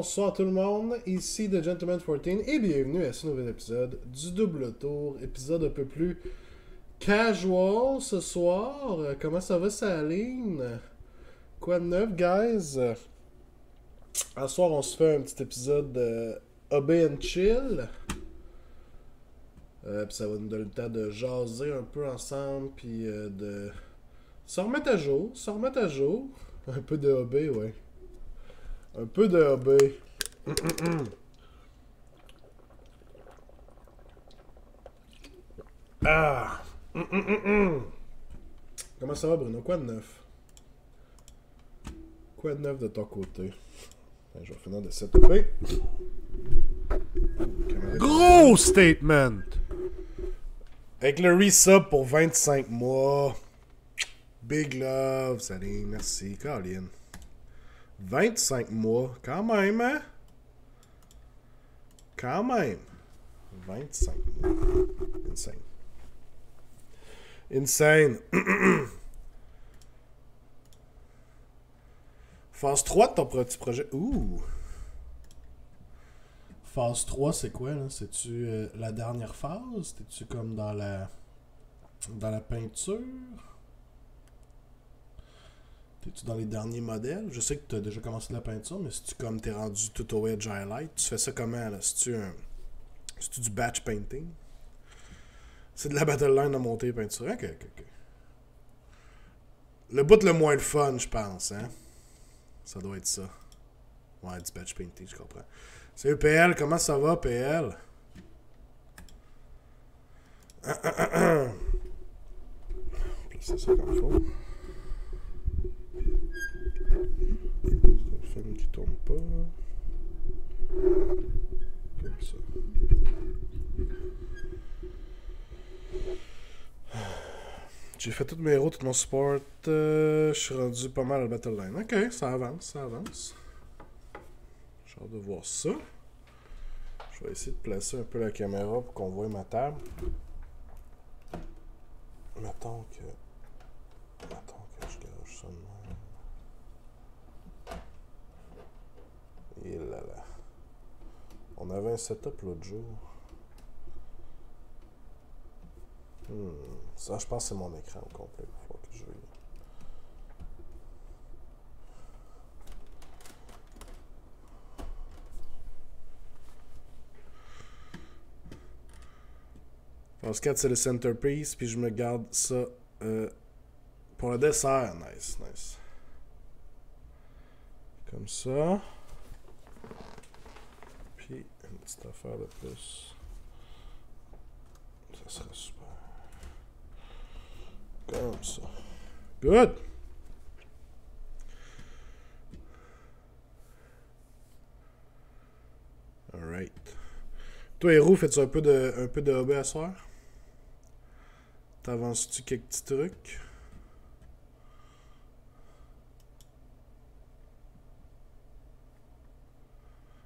bonsoir tout le monde, ici The Gentleman 14 et bienvenue à ce nouvel épisode du Double Tour, épisode un peu plus casual ce soir. Comment ça va Saline? Quoi de neuf guys? Ce soir on se fait un petit épisode de Obey and Chill. Puis ça va nous donner le temps de jaser un peu ensemble puis de se remettre à jour, Un peu de Obey, ouais. Un peu de Obey. Ah! Comment ça va, Bruno? Quoi de neuf? Quoi de neuf de ton côté? Je vais finir de setuper. Gros statement! Avec le resub pour 25 mois. Big love, salut, merci, Colin. 25 mois, quand même, hein? Quand même. 25 mois. Insane. Insane. Phase 3 de ton petit projet. Ouh. Phase 3, c'est quoi, là? C'est-tu la dernière phase? T'es-tu comme dans la peinture? T'es-tu dans les derniers modèles? Je sais que t'as déjà commencé la peinture, mais si tu comme t'es rendu tout au edge highlight, tu fais ça comment, là? C'est-tu du batch painting? C'est de la battle line à monter et peinturer? Ok. Le bout le moins le fun, je pense, hein? Ça doit être ça. Ouais, du batch painting, je comprends. Salut PL, comment ça va, PL? Placer ça comme il faut. C'est un film qui tourne pas. Comme ça. J'ai fait toutes mes héros, tout mon support. Je suis rendu pas mal à la battle line. Ok, ça avance. J'ai hâte de voir ça. Je vais essayer de placer un peu la caméra pour qu'on voit ma table. Mettons que je gage ça de même. Et là là. On avait un setup l'autre jour. Ça, je pense que c'est mon écran au complet. Il faut que je vais... Phase 4, c'est le centerpiece, puis je me garde ça pour le dessert. Nice. Comme ça. Puis, une petite affaire de plus. Ça serait super. Comme ça. Good! Alright. Toi, Héros, fais-tu un peu de hobby à soir? T'avances-tu quelques petits trucs?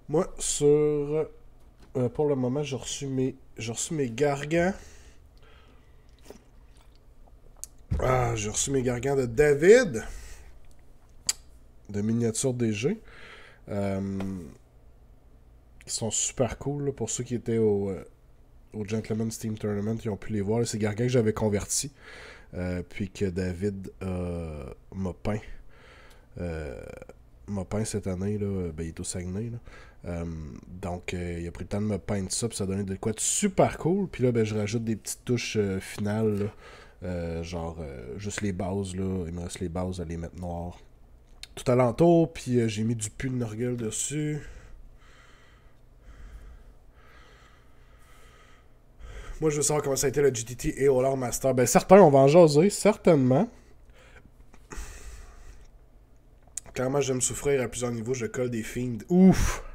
Moi, pour le moment, j'ai reçu mes gargants. J'ai reçu mes gargants de David. De miniature DG. Ils sont super cool, là, pour ceux qui étaient au Gentleman Steam Tournament, ils ont pu les voir. Là, c'est gargants que j'avais convertis. Puis que David m'a peint. Cette année. Là, ben, il est au Saguenay. Là. Donc, il a pris le temps de me peindre ça. Puis ça a donné de quoi de super cool. Puis là, ben, je rajoute des petites touches finales. Là, juste les bases. Là. Il me reste les bases à les mettre noires. Tout alentour. Puis j'ai mis du pull de Norgel dessus. Moi, je veux savoir comment ça a été le GTT et Olar Master. Ben, certains, on va en jaser, certainement. Clairement, j'aime souffrir à plusieurs niveaux. Je colle des fiends. Ouf!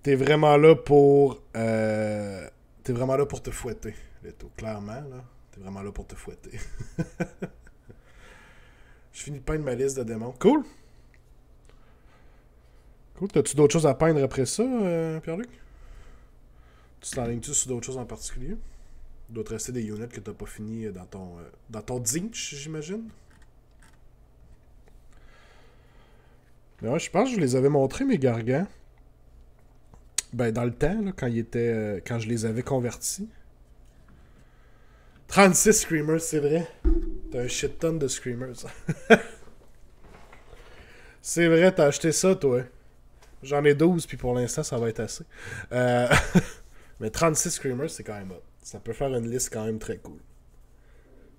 T'es vraiment là pour te fouetter, Leto. Clairement, là. T'es vraiment là pour te fouetter. Je finis de peindre ma liste de démons. Cool! T'as-tu d'autres choses à peindre après ça, Pierre-Luc? Tu t'enlignes-tu sur d'autres choses en particulier? D'autres rester des units que t'as pas fini dans ton Zinch, j'imagine? Mais ouais, je pense que je vous les avais montrés, mes gargants. Ben, dans le temps, là, quand, quand je les avais convertis. 36 Screamers, c'est vrai. T'as un shit ton de Screamers. C'est vrai, t'as acheté ça, toi. J'en ai 12, puis pour l'instant, ça va être assez. Euh... Mais 36 Screamers, c'est quand même hot. Ça peut faire une liste quand même très cool.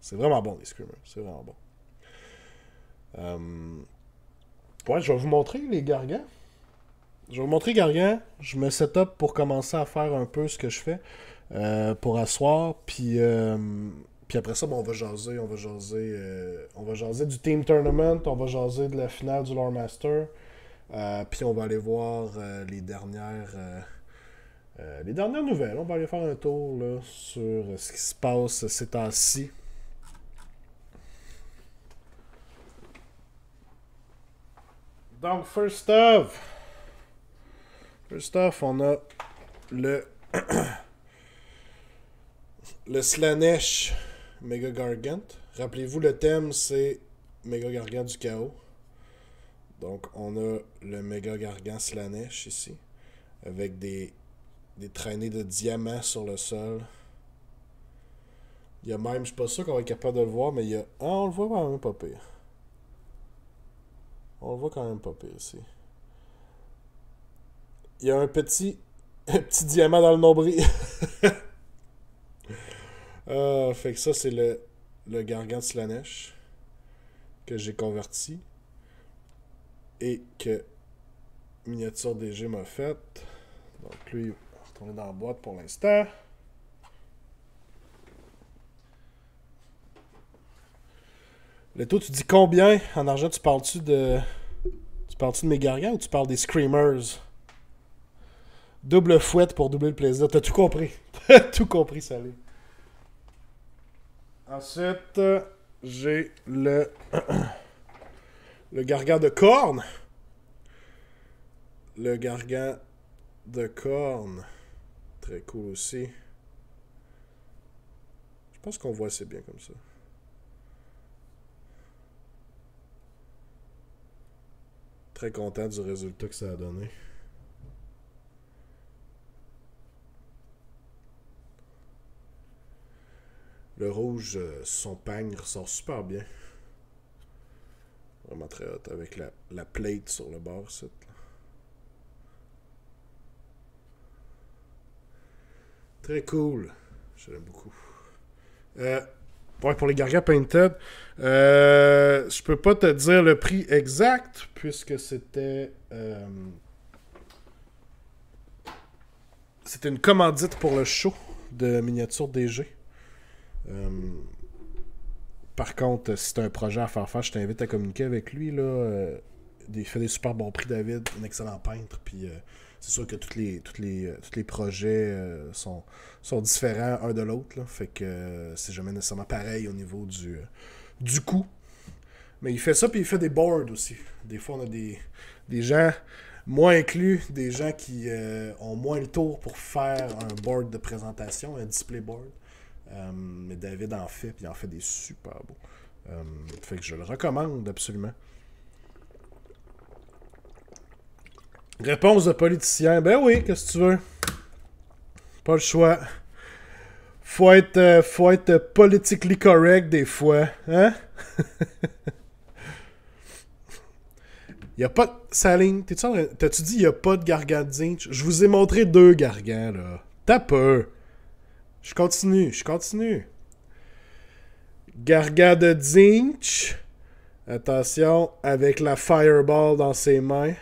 C'est vraiment bon, les Screamers. C'est vraiment bon. Ouais, je vais vous montrer les gargants. Je vais vous montrer gargants. Je me set up pour commencer à faire un peu ce que je fais pour asseoir. Puis après ça, bon, on va jaser. On va jaser du Team Tournament. On va jaser de la finale du Lore Master. Puis on va aller voir les dernières nouvelles. On va aller faire un tour là, sur ce qui se passe ces temps-ci. Donc, first off, on a le le Slaanesh Mega Gargant. Rappelez-vous, le thème, c'est Mega Gargant du chaos. Donc, on a le Mega Gargant Slaanesh ici, avec des traînées de diamants sur le sol. Il y a même, je suis pas sûr qu'on va être capable de le voir, mais il y a... Ah, on le voit quand même pas pire. On le voit quand même pas pire ici. Il y a un petit diamant dans le nombril. Fait que ça, c'est le Gargant Slaanesh que j'ai converti et que Miniature DG m'a fait. Donc lui, on va retourner dans la boîte pour l'instant. Leto, tu dis combien en argent? Tu parles-tu de mes gargants ou tu parles des Screamers? Double fouette pour doubler le plaisir. T'as tout compris. T'as tout compris, Salé. Ensuite, j'ai le gargant de corne. Le gargant de corne. Très cool aussi. Je pense qu'on voit assez bien comme ça. Très content du résultat que ça a donné. Le rouge, son pagne ressort super bien. Vraiment très hot avec la plate sur le bord. Ça. Très cool. Je l'aime beaucoup. Ouais, pour les gargants painted, je peux pas te dire le prix exact puisque c'était une commandite pour le show de Miniature DG. Par contre, si t'as un projet à faire, je t'invite à communiquer avec lui. Là, il fait des super bons prix, David. Un excellent peintre. Puis c'est sûr que tous les projets sont différents un de l'autre. Là, fait que c'est jamais nécessairement pareil au niveau du coût. Mais il fait ça, puis il fait des boards aussi. Des fois, on a des gens, moi inclus, des gens qui ont moins le tour pour faire un board de présentation, un display board. Mais David en fait, puis il en fait des super beaux. Fait que je le recommande absolument. Réponse de politicien. Ben oui, qu'est-ce que tu veux? Pas le choix. Faut être politically correct des fois. Hein? Y a pas de... Saline, t'as-tu dit y a pas de gargant de zinc? Je vous ai montré 2 gargants, là. T'as peur. Je continue. Gargant de zinc. Attention, avec la fireball dans ses mains.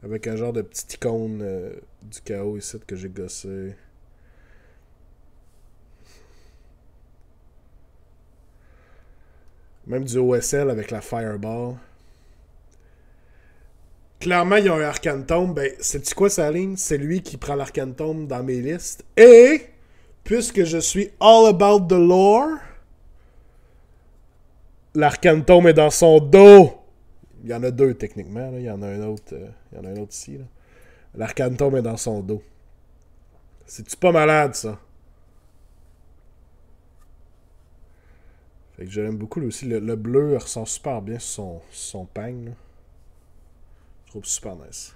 Avec un genre de petite icône du chaos ici que j'ai gossé. Même du OSL avec la fireball. Clairement, il y a un Arcane Tome. Ben, sais-tu quoi, sa ligne? C'est lui qui prend l'Arcane Tome dans mes listes. Et, puisque je suis all about the lore, l'Arcane Tome est dans son dos. Il y en a 2, techniquement. Là. Il y en a un autre ici. L'Arcane Tome est dans son dos. C'est-tu pas malade, ça? Fait que je l'aime beaucoup, lui aussi. Le bleu ressort super bien sur son peigne, là. Je trouve super nice.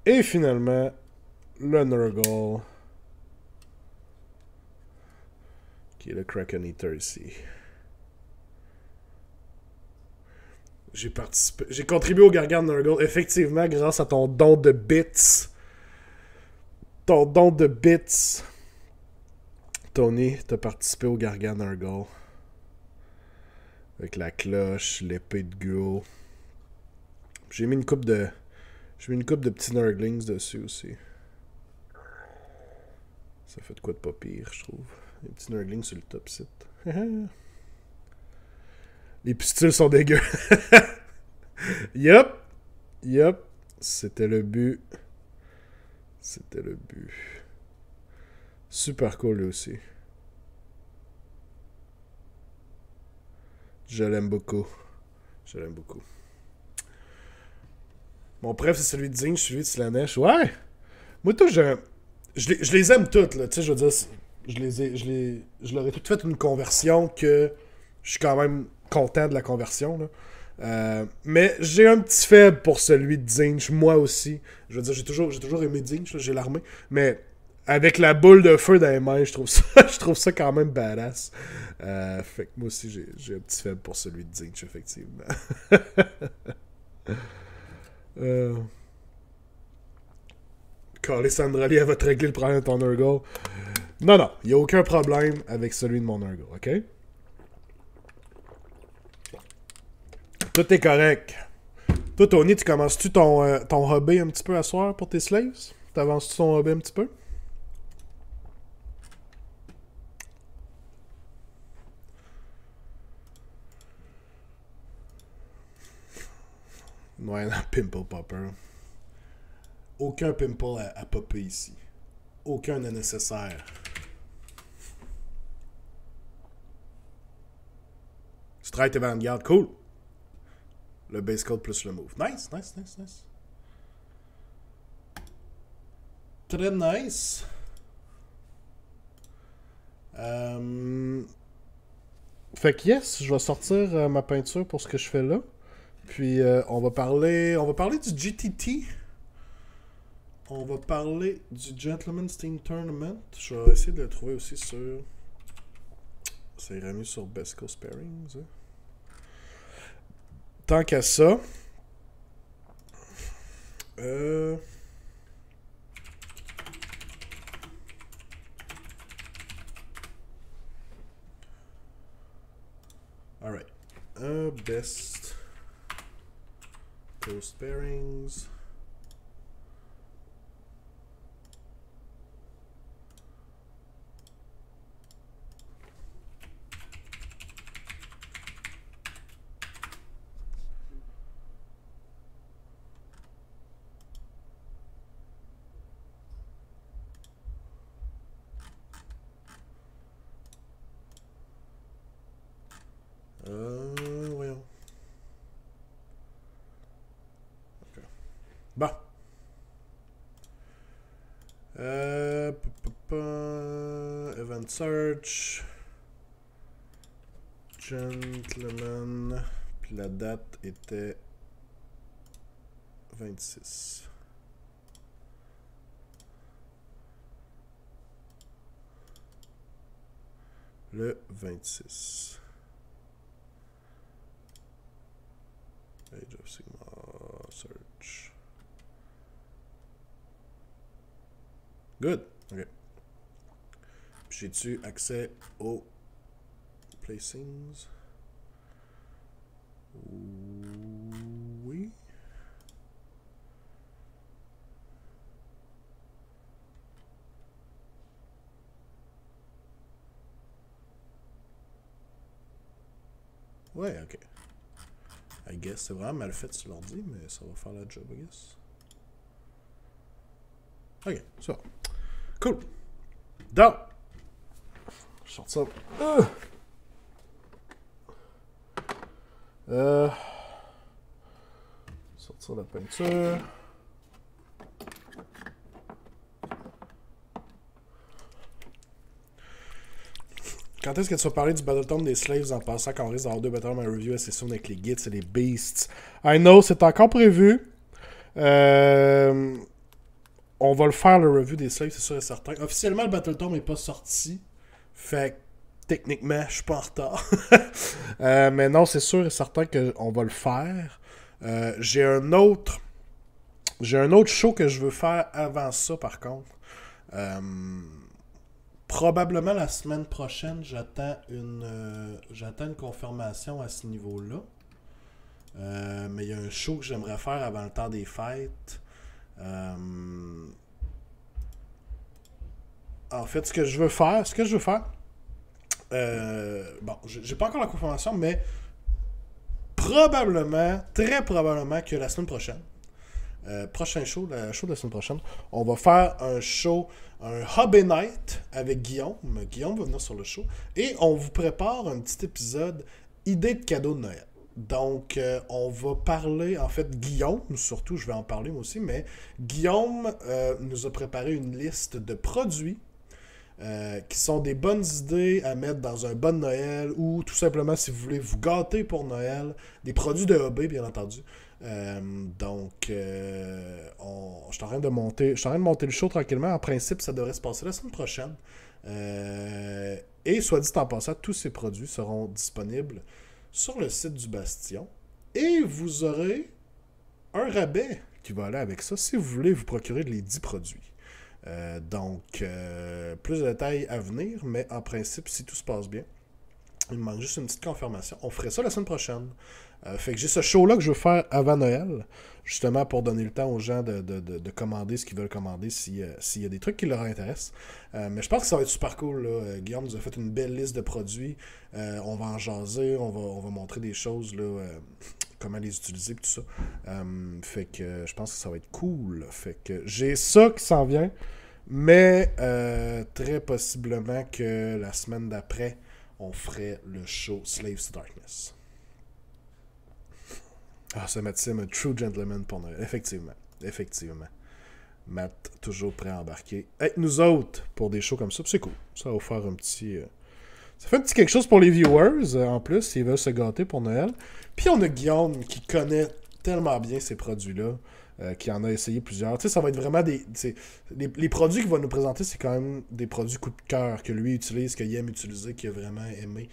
Et finalement, le Nurgle. Qui est le Kraken Eater ici. J'ai contribué au Gargant Nurgle, effectivement, grâce à ton don de bits. Ton don de bits. Tony, t'as participé au Gargant Nurgle. Avec la cloche, l'épée de Go. J'ai mis une coupe de petits Nurglings dessus aussi. Ça fait de quoi de pas pire, je trouve. Les petits Nurglings sur le top site. Les pistules sont dégueux. Yup. Yup. C'était le but. C'était le but. Super cool lui aussi. Je l'aime beaucoup. Je l'aime beaucoup. Mon préf, c'est celui de Zinch, celui de Slanesh. Ouais! Moi, tout, je les aime toutes, là. Tu sais, je veux dire, je leur ai toutes fait une conversion que je suis quand même content de la conversion, là. Mais j'ai un petit faible pour celui de Zinch, moi aussi. Je veux dire, j'ai toujours aimé Zinch, j'ai l'armée. Mais avec la boule de feu dans les mains, je trouve ça quand même badass. Fait que moi aussi, j'ai un petit faible pour celui de Zinch, effectivement. Carly Sandrali, elle va te régler le problème de ton Nurgle. Non, il n'y a aucun problème avec celui de mon Nurgle, ok? Tout est correct. Toi, Tony, tu commences-tu ton hobby un petit peu à soir pour tes slaves? T'avances-tu ton hobby un petit peu? Ouais, non, Pimple Popper. Aucun pimple à popper ici. Aucun n'est nécessaire. Strike et Vanguard, cool. Le base code plus le move. Nice. Très nice. Fait que yes, je vais sortir ma peinture pour ce que je fais là. Puis on va parler du GTT. On va parler du Gentleman's Team Tournament. Je vais essayer de le trouver aussi sur... Ça irait mieux sur Best Coast Pairings. Hein? Tant qu'à ça... Alright. Best Coast Pairings... Voyons. Okay. Bon. Event Search. Gentleman. Puis la date était 26. Le 26. Age of Sigma search. Good. Ok. J'ai-tu accès aux placings? Oui. Ouais, ok. I guess c'est vraiment mal fait sur l'ordi, mais ça va faire la job, I guess. Ok, ça. Cool. Donc, je sors ça. Sortir la peinture. quand est-ce que tu vas parler du Battletome des Slaves en passant qu'on risque d'avoir 2 Battletome à review assez soon avec les Gits et les Beasts? I know, c'est encore prévu. On va le faire, le review des Slaves, c'est sûr et certain. Officiellement, le Battletome n'est pas sorti. Fait que, techniquement, je suis pas en retard. Mais non, c'est sûr et certain qu'on va le faire. J'ai un autre show que je veux faire avant ça, par contre. Probablement la semaine prochaine, j'attends une confirmation à ce niveau-là. Mais il y a un show que j'aimerais faire avant le temps des fêtes. En fait, ce que je veux faire, bon, j'ai pas encore la confirmation, mais probablement, très probablement que la semaine prochaine, prochain show, le show de la semaine prochaine, on va faire un Hobby Night avec Guillaume. Guillaume va venir sur le show. Et on vous prépare un petit épisode idée de cadeau de Noël. Donc, on va parler, en fait, Guillaume, surtout, je vais en parler moi aussi, mais Guillaume nous a préparé une liste de produits qui sont des bonnes idées à mettre dans un bon Noël ou tout simplement, si vous voulez vous gâter pour Noël, des produits de hobby, bien entendu. Donc, je suis en train de monter le show tranquillement. En principe, ça devrait se passer la semaine prochaine. Et soit dit en passant, tous ces produits seront disponibles sur le site du Bastion. Et vous aurez un rabais qui va aller avec ça si vous voulez vous procurer les 10 produits. Donc, plus de détails à venir, mais en principe, si tout se passe bien, il me manque juste une petite confirmation. On ferait ça la semaine prochaine. Fait que j'ai ce show-là que je veux faire avant Noël, justement pour donner le temps aux gens de commander ce qu'ils veulent commander s'il y a des trucs qui leur intéressent. Mais je pense que ça va être super cool, là. Guillaume nous a fait une belle liste de produits. On va en jaser, on va montrer des choses, là, comment les utiliser et tout ça. Fait que je pense que ça va être cool. Fait que j'ai ça qui s'en vient, mais très possiblement que la semaine d'après, on ferait le show Slaves to Darkness. Ah, ce Maxime, un true gentleman pour Noël. Effectivement. Matt, toujours prêt à embarquer. Hey, nous autres, pour des shows comme ça, c'est cool. Ça va faire un petit... Ça fait un petit quelque chose pour les viewers, en plus, s'ils veulent se gâter pour Noël. Puis on a Guillaume, qui connaît tellement bien ces produits-là, qui en a essayé plusieurs. Tu sais, ça va être vraiment des... Les produits qu'il va nous présenter, c'est quand même des produits coup de cœur que lui utilise, qu'il aime utiliser, qu'il a vraiment aimé.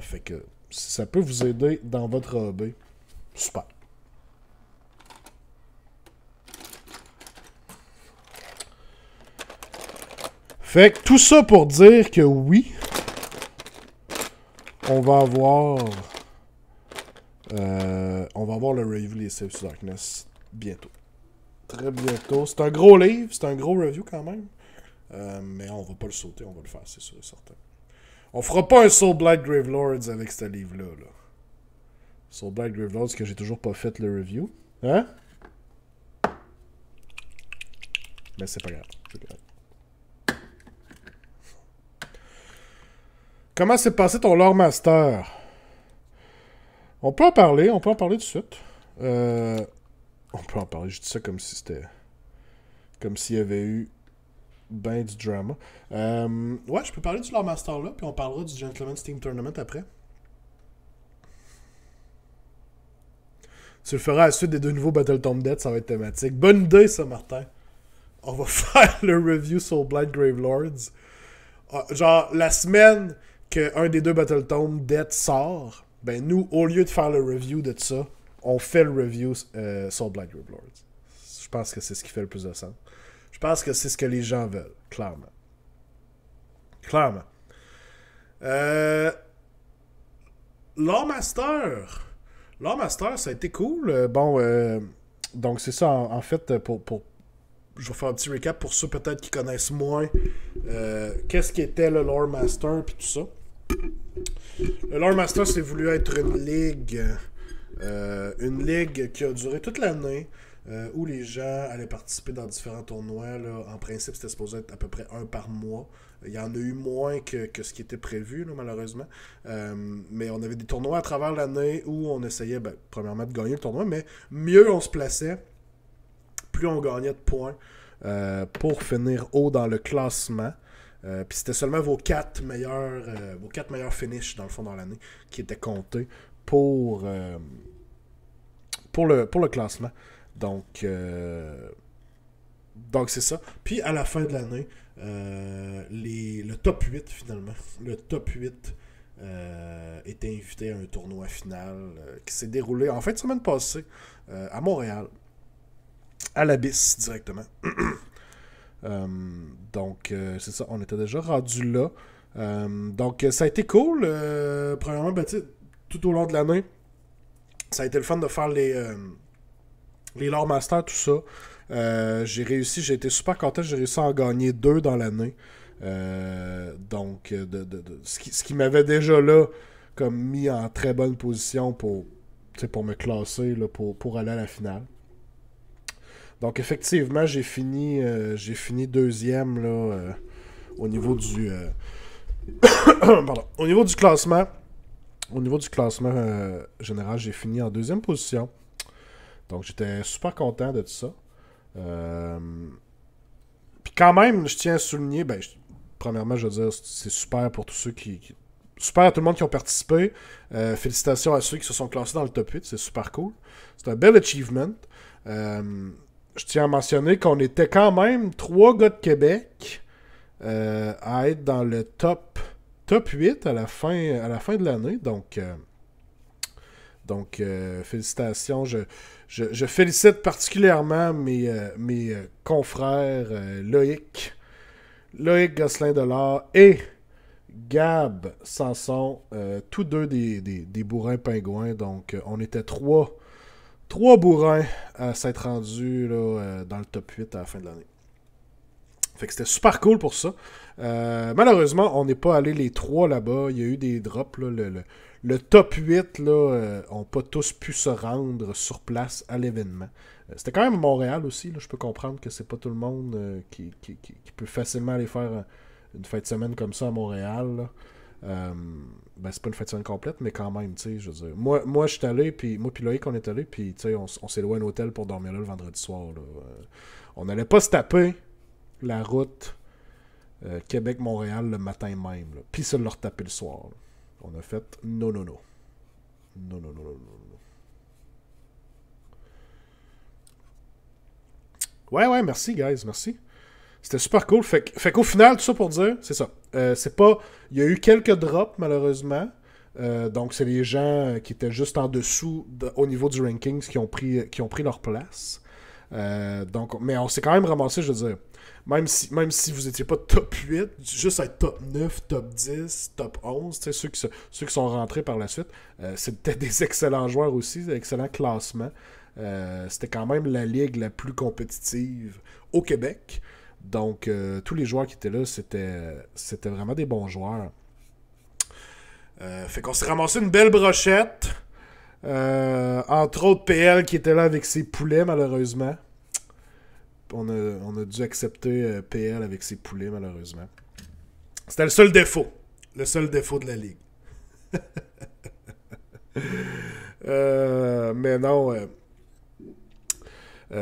Fait que si ça peut vous aider dans votre hobby, super. Fait que tout ça pour dire que oui, on va avoir le review des Slaves to Darkness bientôt. Très bientôt. C'est un gros livre, c'est un gros review quand même. Mais on va pas le sauter, on va le faire, c'est sûr et certain. On fera pas un Soul Blight Gravelords avec ce livre-là. Là. Soul Blight Gravelords que j'ai toujours pas fait le review. Hein? Mais c'est pas grave. Comment s'est passé ton Lore Master? On peut en parler tout de suite. On peut en parler, je dis ça comme si c'était... Comme s'il y avait eu ben du drama. Ouais, je peux parler du Lore Master là, puis on parlera du Gentleman's Team Tournament après. Tu le feras à la suite des 2 nouveaux Battletome Dead, ça va être thématique. Bonne idée ça, Martin. On va faire le review Soul Blight Gravelords. Genre, la semaine qu'un des 2 Battletome Dead sort, ben nous, au lieu de faire le review de ça, on fait le review Soul Blight Gravelords. Je pense que c'est ce qui fait le plus de sens. Je pense que c'est ce que les gens veulent, clairement. Lore Master, ça a été cool. Donc c'est ça, en fait, je vais faire un petit recap pour ceux peut-être qui connaissent moins qu'est-ce qu'était le Lore Master puis tout ça. Le Lore Master, c'est voulu être une ligue qui a duré toute l'année, où les gens allaient participer dans différents tournois. Là. En principe, c'était supposé être à peu près un par mois. Il y en a eu moins que ce qui était prévu, là, malheureusement. Mais on avait des tournois à travers l'année où on essayait, premièrement, de gagner le tournoi, mais mieux on se plaçait, plus on gagnait de points pour finir haut dans le classement. Puis c'était seulement vos quatre meilleurs finishes, dans le fond, dans l'année, qui étaient comptés pour, pour le classement. Donc, donc c'est ça. Puis à la fin de l'année, le top 8 finalement, le top 8 était invité à un tournoi final qui s'est déroulé en fin de semaine passée à Montréal, à l'Abyss directement. Donc c'est ça, on était déjà rendu là. Donc ça a été cool. Premièrement, ben, tout au long de l'année, ça a été le fun de faire les Lore Masters, tout ça. J'ai été super content, j'ai réussi à en gagner 2 dans l'année. Donc, ce qui m'avait déjà là comme mis en très bonne position pour me classer, là, pour aller à la finale. Donc, effectivement, j'ai fini deuxième là, au niveau du pardon, au niveau du classement. Au niveau du classement général, j'ai fini en deuxième position. Donc, j'étais super content de tout ça. Puis quand même, je tiens à souligner, premièrement, je veux dire, c'est super pour tous ceux super à tout le monde qui ont participé. Félicitations à ceux qui se sont classés dans le top 8, c'est super cool. C'est un bel achievement. Je tiens à mentionner qu'on était quand même 3 gars de Québec à être dans le top 8 à la fin de l'année. Donc, félicitations. Je félicite particulièrement mes confrères Loïc Gosselin-Delard et Gab Sanson, tous deux des bourrins pingouins. Donc, on était trois bourrins à s'être rendus là, dans le top 8 à la fin de l'année. Fait que c'était super cool pour ça. Malheureusement, on n'est pas allé les 3 là-bas. Il y a eu des drops. Là, le top 8 là, ont pas tous pu se rendre sur place à l'événement. C'était quand même à Montréal aussi. Là. Je peux comprendre que c'est pas tout le monde qui peut facilement aller faire une fête de semaine comme ça à Montréal. Là. C'est pas une fête de semaine complète, mais quand même, tu sais, je veux dire. Moi je suis allé, puis moi puis Loïc, on est allé, puis tu sais, on s'est loué un hôtel pour dormir là le vendredi soir. Là. On n'allait pas se taper la route Québec-Montréal le matin même. Puis se le retaper le soir. Là. On a fait non. Ouais, merci, guys, merci. C'était super cool. Fait qu'au final, tout ça pour dire, c'est ça. C'est pas. Il y a eu quelques drops, malheureusement. Donc, c'est les gens qui étaient juste en dessous au niveau du rankings qui ont pris leur place. Mais on s'est quand même ramassé, je veux dire. Même si vous n'étiez pas top 8, juste être top 9, top 10, top 11, ceux qui sont rentrés par la suite, c'était des excellents joueurs aussi, des excellents classements. C'était quand même la ligue la plus compétitive au Québec. Donc, tous les joueurs qui étaient là, c'était vraiment des bons joueurs. Fait qu'on s'est ramassé une belle brochette. Entre autres, PL qui était là avec ses poulets, malheureusement. On a dû accepter PL avec ses poulets, malheureusement. C'était le seul défaut. Le seul défaut de la ligue. Mais non.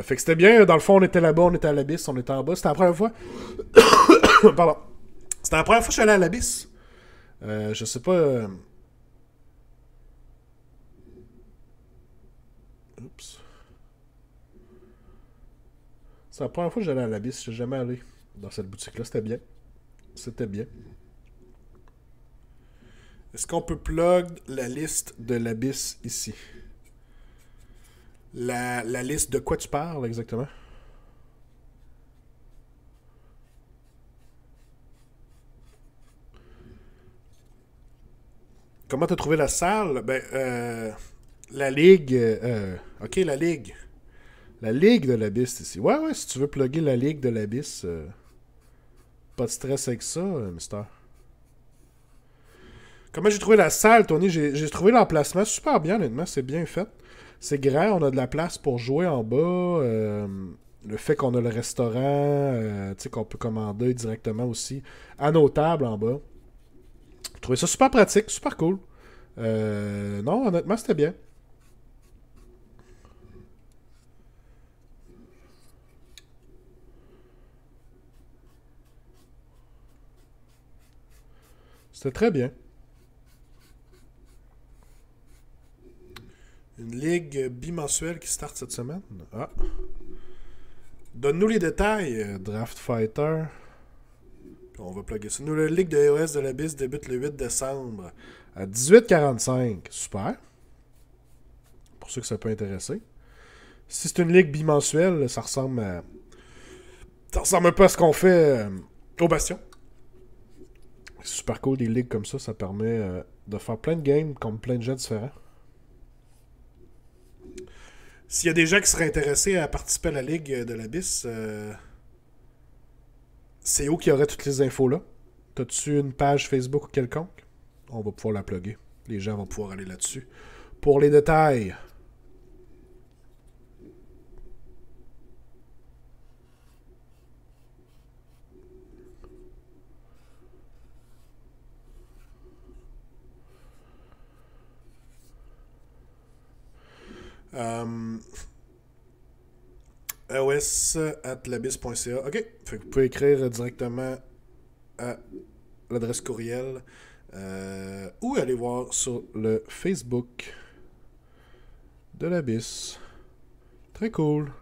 Fait que c'était bien. Dans le fond, on était là-bas, on était à l'Abyss, on était en bas. C'était la première fois. Pardon. C'était la première fois que je suis allé à l'Abyss. Je sais pas. Oups. C'est la première fois que j'allais à l'Abyss. Je suis jamais allé dans cette boutique-là. C'était bien. C'était bien. Est-ce qu'on peut plug la liste de l'Abyss ici? La liste de quoi tu parles exactement? Comment t'as trouvé la salle? La ligue. Ok, la ligue. La ligue de l'Abyss ici. Ouais, si tu veux plugger la ligue de l'Abyss, pas de stress avec ça, Mister. Comment j'ai trouvé la salle, Tony? J'ai trouvé l'emplacement super bien, honnêtement. C'est bien fait. C'est grand, on a de la place pour jouer en bas. Le fait qu'on a le restaurant, qu'on peut commander directement aussi à nos tables en bas. J'ai trouvé ça super pratique, super cool. Non, honnêtement, c'était bien. C'est très bien. Une ligue bimensuelle qui start cette semaine. Ah. Donne-nous les détails, Draft Fighter. Puis on va plugger ça. Nous, la ligue de EOS de l'Abysse débute le 8 décembre à 18h45. Super. Pour ceux que ça peut intéresser. Si c'est une ligue bimensuelle, ça ressemble à... Ça ressemble un peu à ce qu'on fait au Bastion. C'est super cool, des ligues comme ça permet de faire plein de games contre plein de gens différents. S'il y a des gens qui seraient intéressés à participer à la Ligue de l'Abysse, c'est où qu'il y aurait toutes les infos là? T'as-tu une page Facebook ou quelconque? On va pouvoir la plugger. Les gens vont pouvoir aller là-dessus. Pour les détails. EOS@labis.ca. OK. Fait que vous pouvez écrire directement à l'adresse courriel ou aller voir sur le Facebook de l'Abysse. Très cool.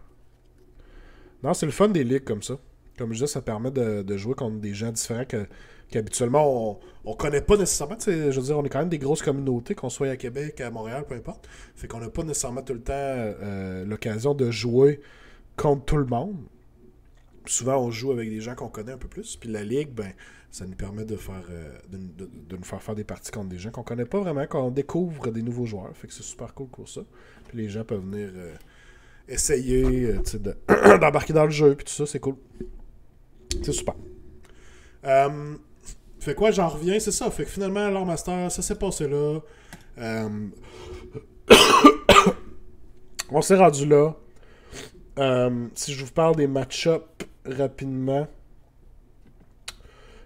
Non, c'est le fun des ligues comme ça. Comme je disais, ça permet de jouer contre des gens différents qu'habituellement on connaît pas nécessairement. Je veux dire, on est quand même des grosses communautés, qu'on soit à Québec, à Montréal, peu importe. Fait qu'on n'a pas nécessairement tout le temps l'occasion de jouer contre tout le monde. Souvent, on joue avec des gens qu'on connaît un peu plus. Puis la ligue, ben, ça nous permet de faire de nous faire des parties contre des gens qu'on connaît pas vraiment, qu'on découvre des nouveaux joueurs. Fait que c'est super cool pour ça. Puis les gens peuvent venir essayer d'embarquer dans le jeu, puis tout ça, c'est cool. C'est super. Fait quoi, j'en reviens, c'est ça. Fait que finalement, l'Or Master, ça s'est passé là. On s'est rendu là. Si je vous parle des match-ups rapidement.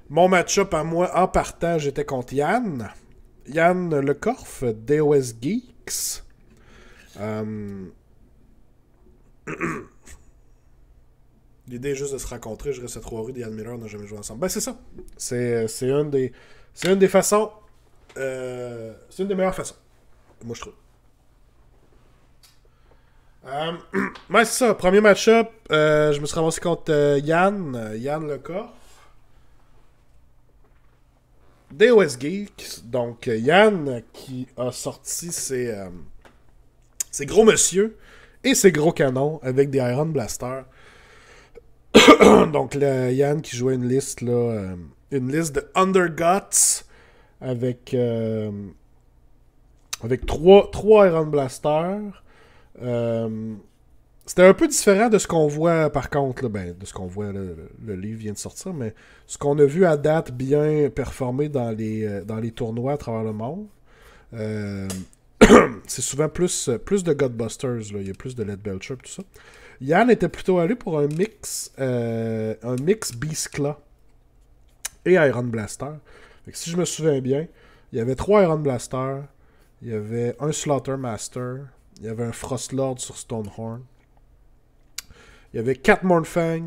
Mon match-up à moi, en partant, j'étais contre Yann. Yann Lecorf, DOS Geeks. L'idée est juste de se rencontrer. Je reste à Trois-Rues, des Yann Miller, on n'a jamais joué ensemble. Ben, c'est ça. C'est une des façons. C'est une des meilleures façons. Moi, je trouve. Ouais, c'est ça. Premier match-up, je me suis ramassé contre Yann Lecorf. DOS Geeks. Donc, Yann qui a sorti ses gros monsieur et ses gros canons avec des Iron Blaster. Donc, Yann qui jouait une liste là, une liste de Underguts avec trois Iron Blaster. C'était un peu différent de ce qu'on voit par contre, là, de ce qu'on voit, là, le livre vient de sortir, mais ce qu'on a vu à date bien performer dans les tournois à travers le monde. C'est souvent plus de Godbusters, là. Il y a plus de Lead Belcher et tout ça. Yann était plutôt allé pour un mix Beast Claw et Iron Blaster. Fait que si je me souviens bien, il y avait 3 Iron Blaster, il y avait un Slaughter Master, il y avait un Frostlord sur Stonehorn, il y avait 4 Mornfang,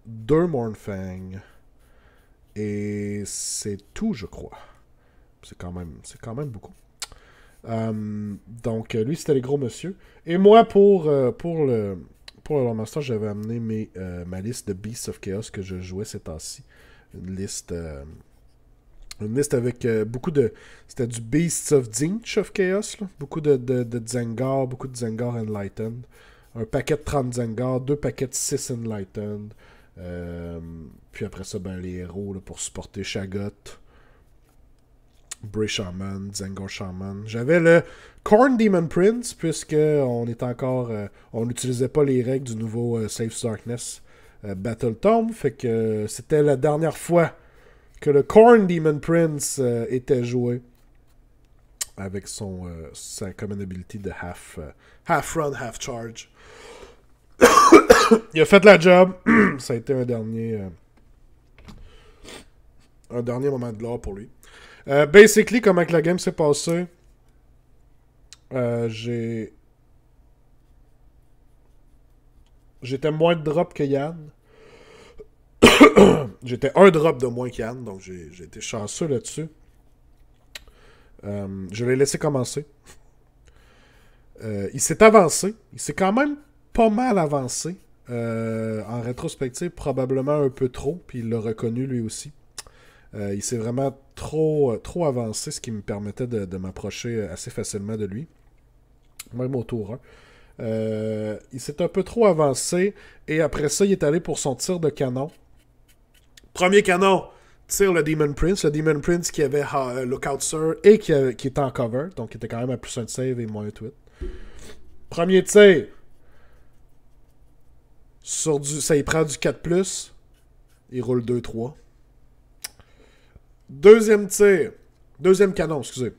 2 Mornfang, et c'est tout, je crois. C'est quand même beaucoup. Donc, lui, c'était les gros monsieur. Et moi, pour le Lord Master, j'avais amené ma liste de Beasts of Chaos que je jouais ces temps-ci. Une liste avec beaucoup de... C'était du Beasts of Zinch of Chaos, là. Beaucoup de Zengar, beaucoup de Zengar Enlightened. Un paquet de 30 Zengar, 2 paquets de 6 Enlightened. Puis après ça, ben, les héros là, pour supporter Shagot, Bray Shaman, Zengar Shaman. J'avais le Khorne Demon Prince, puisque on est encore... on n'utilisait pas les règles du nouveau Safe Darkness Battle Tome. Fait que c'était la dernière fois que le Khorne Demon Prince était joué avec sa common ability de half run, half charge. Il a fait la job. Ça a été un dernier moment de gloire pour lui. Basically, comment que la game s'est passée, j'étais moins de drop que Yann. J'étais un drop de moins qu'Yann, donc j'ai été chanceux là-dessus. Je l'ai laissé commencer. Il s'est avancé. Il s'est quand même pas mal avancé. En rétrospective, probablement un peu trop, puis il l'a reconnu lui aussi. Il s'est vraiment trop avancé, ce qui me permettait de m'approcher assez facilement de lui. Même au tour 1. Il s'est un peu trop avancé, et après ça, il est allé pour son tir de canon. Premier canon, tire le Demon Prince. Le Demon Prince qui avait Lookout Sir et qui était en cover, donc qui était quand même à plus 1 de save et moins 8. Premier tir. Ça y prend du 4+. Il roule 2-3. Deuxième tir. Deuxième canon, excusez.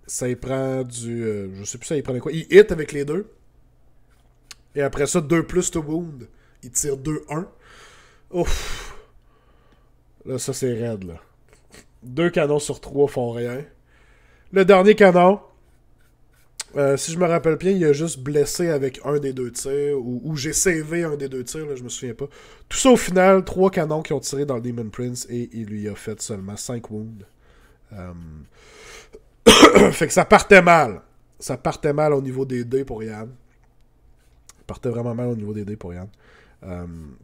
Ça y prend du... je sais plus ça y prenait quoi. Il hit avec les deux. Et après ça, 2+ to wound. Il tire 2-1. Ouf. Là, ça c'est raide, là. 2 canons sur 3 font rien. Le dernier canon, si je me rappelle bien, il a juste blessé avec un des 2 tirs, ou j'ai savé un des 2 tirs, là, je me souviens pas. Tout ça au final, 3 canons qui ont tiré dans le Demon Prince, et il lui a fait seulement 5 wounds. Fait que ça partait mal. Ça partait mal au niveau des dés pour Yann. Ça partait vraiment mal au niveau des dés pour Yann.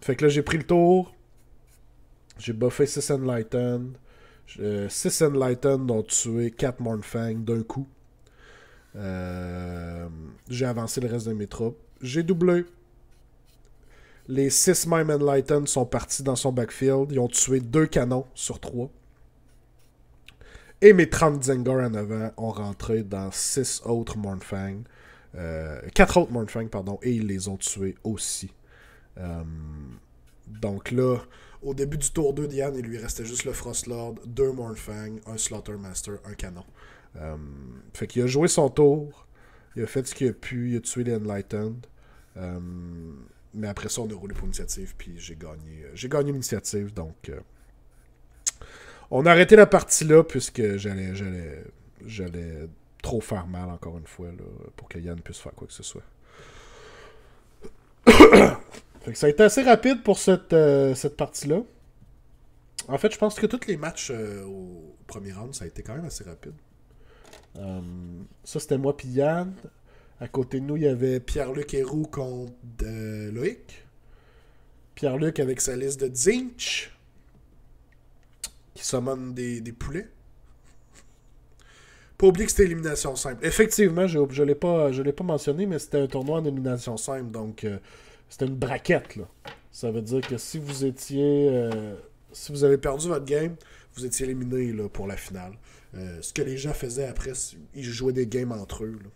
Fait que là, j'ai pris le tour. J'ai buffé 6 Enlightened. 6 Enlightened ont tué 4 Mournfang d'un coup. J'ai avancé le reste de mes troupes. J'ai doublé. Les 6 Mime Enlightened sont partis dans son backfield. Ils ont tué 2 canons sur 3. Et mes 30 Zengar en avant ont rentré dans 6 autres Mournfang. 4 autres Mournfang, pardon. Et ils les ont tués aussi. Donc là, au début du tour 2 d'Yann, il lui restait juste le Frostlord, 2 Mournfang, un Slaughtermaster, un canon. Fait qu'il a joué son tour, il a fait ce qu'il a pu, il a tué les Enlightened. Mais après ça, on a roulé pour l'initiative, puis j'ai gagné l'initiative, donc... on a arrêté la partie là, puisque j'allais trop faire mal, encore une fois, là, pour que Yann puisse faire quoi que ce soit. Fait que ça a été assez rapide pour cette partie-là. En fait, je pense que tous les matchs au premier round, ça a été quand même assez rapide. Ça, c'était moi puis Yann. À côté de nous, il y avait Pierre-Luc Héroux contre Loïc. Pierre-Luc avec sa liste de Zinch, qui summon des poulets. Pas oublier que c'était élimination simple. Effectivement, je l'ai pas mentionné, mais c'était un tournoi en élimination simple, donc c'était une braquette, là. Ça veut dire que si vous étiez... si vous avez perdu votre game, vous étiez éliminé là, pour la finale. Ce que les gens faisaient après, ils jouaient des games entre eux. Là.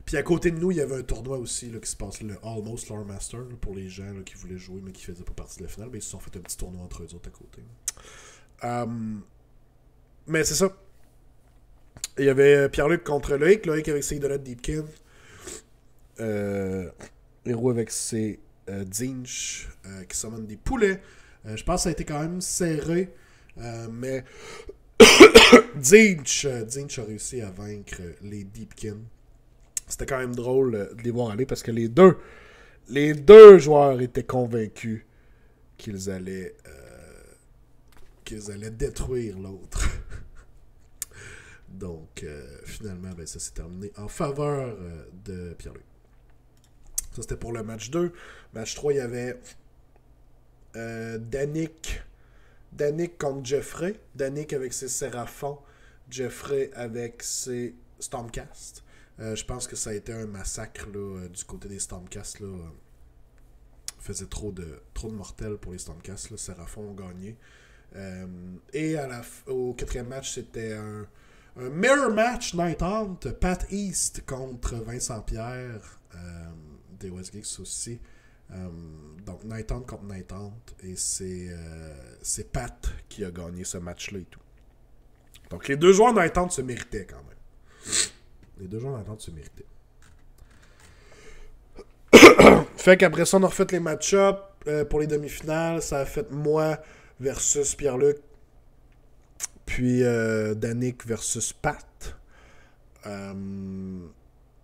Puis à côté de nous, il y avait un tournoi aussi là, qui se passe, le Almost Lore Master, là, pour les gens là, qui voulaient jouer mais qui faisaient pas partie de la finale. Ben, ils se sont fait un petit tournoi entre eux autres à côté. Mais c'est ça. Il y avait Pierre-Luc contre Loïc. Loïc avec ses Idolats Deepkin. Héros avec ses Zinch qui summon des poulets. Je pense que ça a été quand même serré. Mais Zinch a réussi à vaincre les Deepkin. C'était quand même drôle de les voir aller parce que les deux joueurs étaient convaincus qu'ils allaient détruire l'autre. Donc, finalement, ben, ça s'est terminé en faveur de Pierre-Luc. Ça, c'était pour le match 2. Match 3, il y avait Danick contre Jeffrey. Danick avec ses Séraphons. Jeffrey avec ses Stormcast. Je pense que ça a été un massacre là, du côté des Stormcast. Là, faisait trop de mortels pour les Stormcast. Les Séraphons ont gagné. Et au 4e match, c'était un mirror match Night Hunt. Pat East contre Vincent Pierre. Des West Geeks aussi. Donc Night Hunt contre Night Hunt. Et c'est Pat qui a gagné ce match-là et tout. Donc les deux joueurs Night Hunt se méritaient quand même. Les deux joueurs Night Hunt se méritaient. Fait qu'après ça, on a refait les match-ups pour les demi-finales. Ça a fait moi versus Pierre-Luc. Puis Danick versus Pat.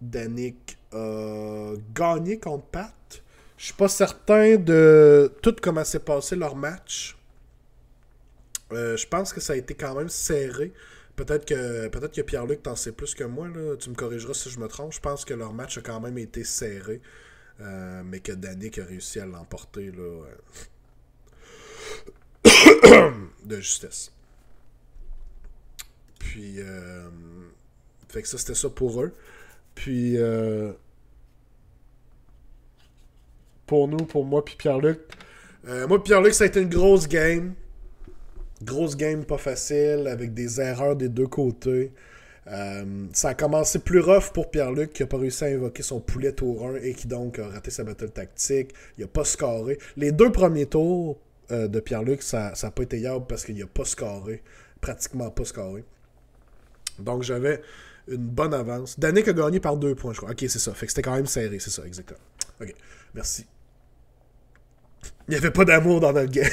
Danick a gagné contre Pat. Je suis pas certain de tout comment s'est passé leur match. Je pense que ça a été quand même serré. Peut-être que Pierre-Luc t'en sais plus que moi, là. Tu me corrigeras si je me trompe. Je pense que leur match a quand même été serré. Mais que Danick a réussi à l'emporter là, de justesse. Puis fait que ça c'était ça pour eux. Puis pour nous, pour moi puis Pierre-Luc. Moi Pierre-Luc, ça a été une grosse game. Grosse game pas facile, avec des erreurs des deux côtés. Ça a commencé plus rough pour Pierre-Luc, qui n'a pas réussi à invoquer son poulet tour 1 et qui donc a raté sa battle tactique. Il n'a pas scoré. Les deux premiers tours de Pierre-Luc, ça n'a pas été yable parce qu'il n'a pas scoré. Pratiquement pas scoré. Donc j'avais une bonne avance. Danick a gagné par 2 points, je crois. Ok, c'est ça. Fait que c'était quand même serré, c'est ça, exactement. Ok, merci. Il n'y avait pas d'amour dans notre game.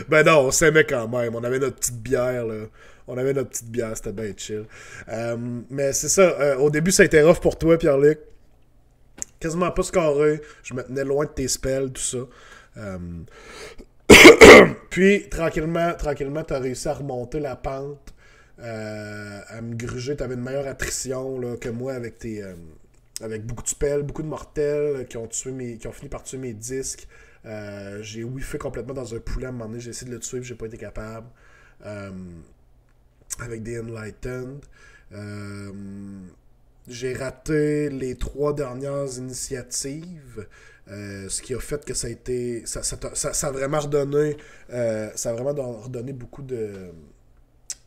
Ben non, on s'aimait quand même. On avait notre petite bière, là. On avait notre petite bière, c'était bien chill. Mais c'est ça, au début, ça a été rough pour toi, Pierre-Luc. Quasiment pas scoré. Je me tenais loin de tes spells, tout ça. Puis, tranquillement, t'as réussi à remonter la pente. À me gruger. T'avais une meilleure attrition là, que moi avec tes... avec beaucoup de spells, beaucoup de mortels qui ont fini par tuer mes disques. J'ai whiffé complètement dans un poulet à un moment donné. J'ai essayé de le tuer, j'ai pas été capable. Avec des Enlightened. J'ai raté les 3 dernières initiatives. Ce qui a fait que ça a été. Ça a vraiment redonné. Ça a vraiment redonné beaucoup de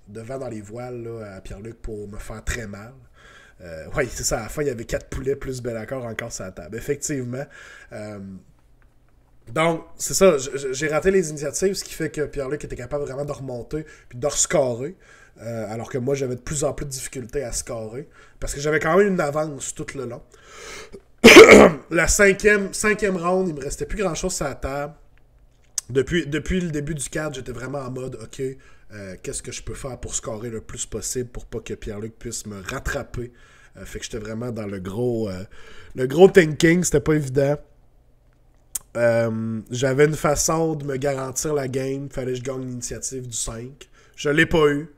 vent dans les voiles là, à Pierre-Luc pour me faire très mal. Oui, c'est ça. À la fin, il y avait 4 poulets plus Bellacore encore sur la table. Effectivement. Donc, c'est ça, j'ai raté les initiatives, ce qui fait que Pierre-Luc était capable vraiment de remonter puis de rescorer, alors que moi, j'avais de plus en plus de difficultés à scorer, parce que j'avais quand même une avance tout le long. La cinquième round, il me restait plus grand-chose sur la table. Depuis le début du cadre, j'étais vraiment en mode, ok, qu'est-ce que je peux faire pour scorer le plus possible pour pas que Pierre-Luc puisse me rattraper. Fait que j'étais vraiment dans le gros thinking, c'était pas évident. J'avais une façon de me garantir la game. Fallait que je gagne l'initiative du 5. Je l'ai pas eu.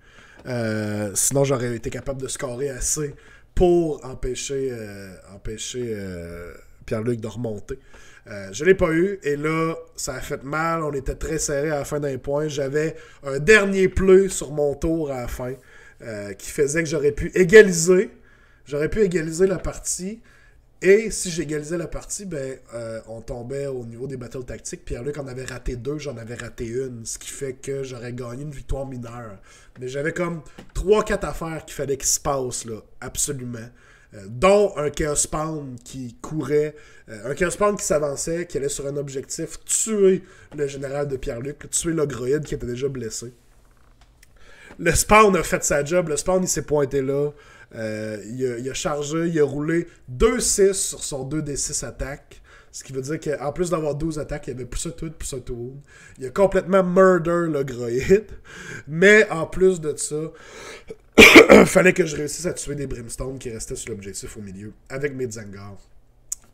Sinon, j'aurais été capable de scorer assez pour empêcher Pierre-Luc de remonter. Je l'ai pas eu. Et là, ça a fait mal. On était très serré à la fin d'un point. J'avais un dernier pleu sur mon tour à la fin qui faisait que j'aurais pu égaliser. J'aurais pu égaliser la partie. Et si j'égalisais la partie, ben, on tombait au niveau des battles tactiques. Pierre-Luc en avait raté 2, j'en avais raté une. Ce qui fait que j'aurais gagné une victoire mineure. Mais j'avais comme 3-4 affaires qu'il fallait qu'il se passe, là, absolument. Dont un Chaos Spawn qui courait. Un Chaos Spawn qui s'avançait, qui allait sur un objectif, tuer le général de Pierre-Luc, tuer l'Ogroïde qui était déjà blessé. Le Spawn a fait sa job. Le Spawn, il s'est pointé là. Il a chargé, il a roulé 2-6 sur son 2d6 attaque. Ce qui veut dire qu'en plus d'avoir 12 attaques, il avait plus un tout. Il a complètement murder le Groïde. Mais en plus de ça, fallait que je réussisse à tuer des Brimstone qui restaient sur l'objectif au milieu avec mes Zangars.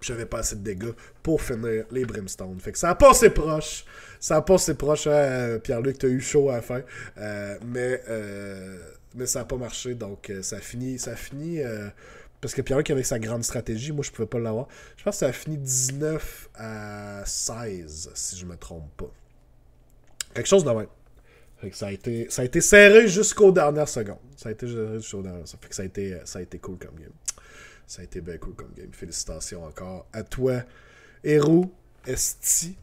J'avais pas assez de dégâts pour finir les Brimstone. Fait que ça a passé proche. Hein, Pierre-Luc, t'as eu chaud à la fin. Mais ça n'a pas marché, donc ça a fini parce que Pierre-Luc, avec sa grande stratégie, moi je pouvais pas l'avoir. Je pense que ça a fini 19-16, si je me trompe pas. Quelque chose de même. Fait que ça a été serré jusqu'aux dernières secondes. Fait que ça a été cool comme game. Ça a été bien cool comme game. Félicitations encore à toi, Héros Esti.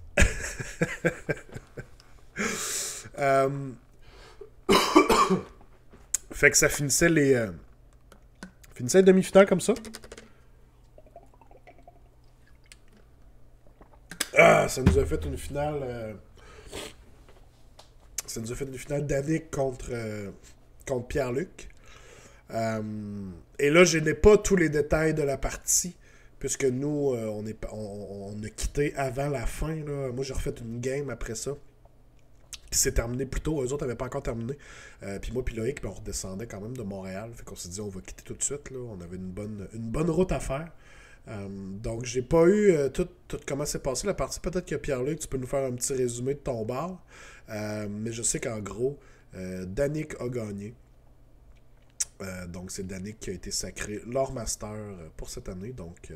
Fait que ça finissait les demi-finales comme ça. Ça nous a fait une finale. Ça nous a fait une finale Danick contre Pierre-Luc. Et là, je n'ai pas tous les détails de la partie, puisque nous, on a quitté avant la fin. Là. Moi, j'ai refait une game après ça, qui s'est terminée plus tôt. Eux autres n'avaient pas encore terminé. Puis moi, puis Loïc, on redescendait quand même de Montréal. Fait qu'on s'est dit, on va quitter tout de suite. Là. On avait une bonne route à faire. Donc, j'ai pas eu tout comment s'est passé la partie. Peut-être que Pierre-Luc, tu peux nous faire un petit résumé de ton bar. Mais je sais qu'en gros, Danick a gagné. Donc, c'est Danick qui a été sacré Lore Master pour cette année. Donc,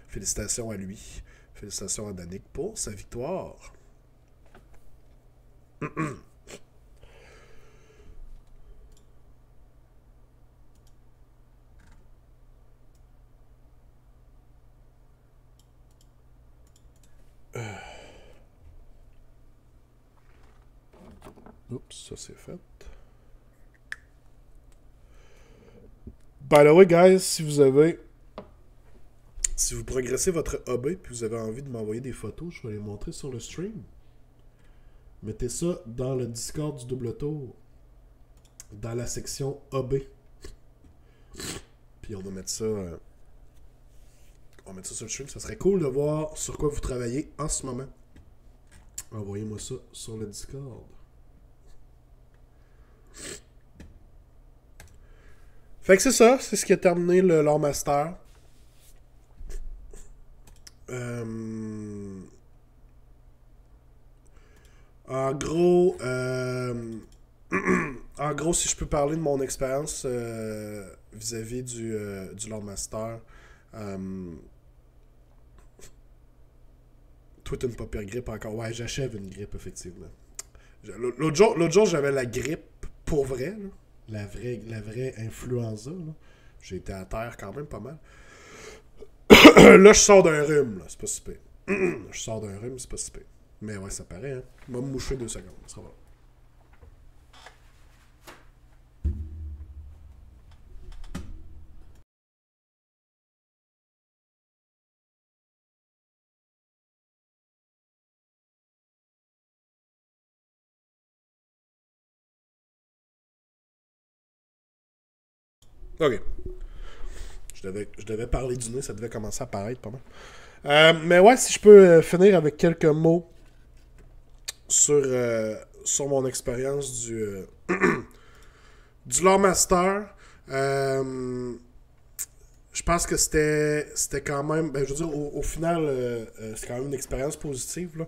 félicitations à lui. Félicitations à Danick pour sa victoire. Oups, ça c'est fait. By the way, guys, si vous progressez votre hobby et vous avez envie de m'envoyer des photos, je vais les montrer sur le stream. Mettez ça dans le Discord du Double Tour. Dans la section hobby. Puis on va mettre ça. On va mettre ça sur le stream. Ça serait cool de voir sur quoi vous travaillez en ce moment. Envoyez-moi ça sur le Discord. Fait que c'est ça, c'est ce qui a terminé le Lore Master. En gros, en gros, si je peux parler de mon expérience vis-à-vis du Lore Master, toi t'as une pas pire grippe encore. Ouais, j'achève une grippe, effectivement. L'autre jour, j'avais la grippe pour vrai, là. La vraie influenza, là. J'ai été à terre quand même pas mal. Là, je sors d'un rhume, là. C'est pas si pire. Je sors d'un rhume, c'est pas si pire. Mais ouais, ça paraît, hein. On va me moucher 2 secondes, ça va. Ok. Je devais parler du nez, ça devait commencer à paraître pas mal. Mais ouais, si je peux finir avec quelques mots sur mon expérience du Lore Master. Je pense que c'était quand même. Ben, je veux dire, au final, c'est quand même une expérience positive, là.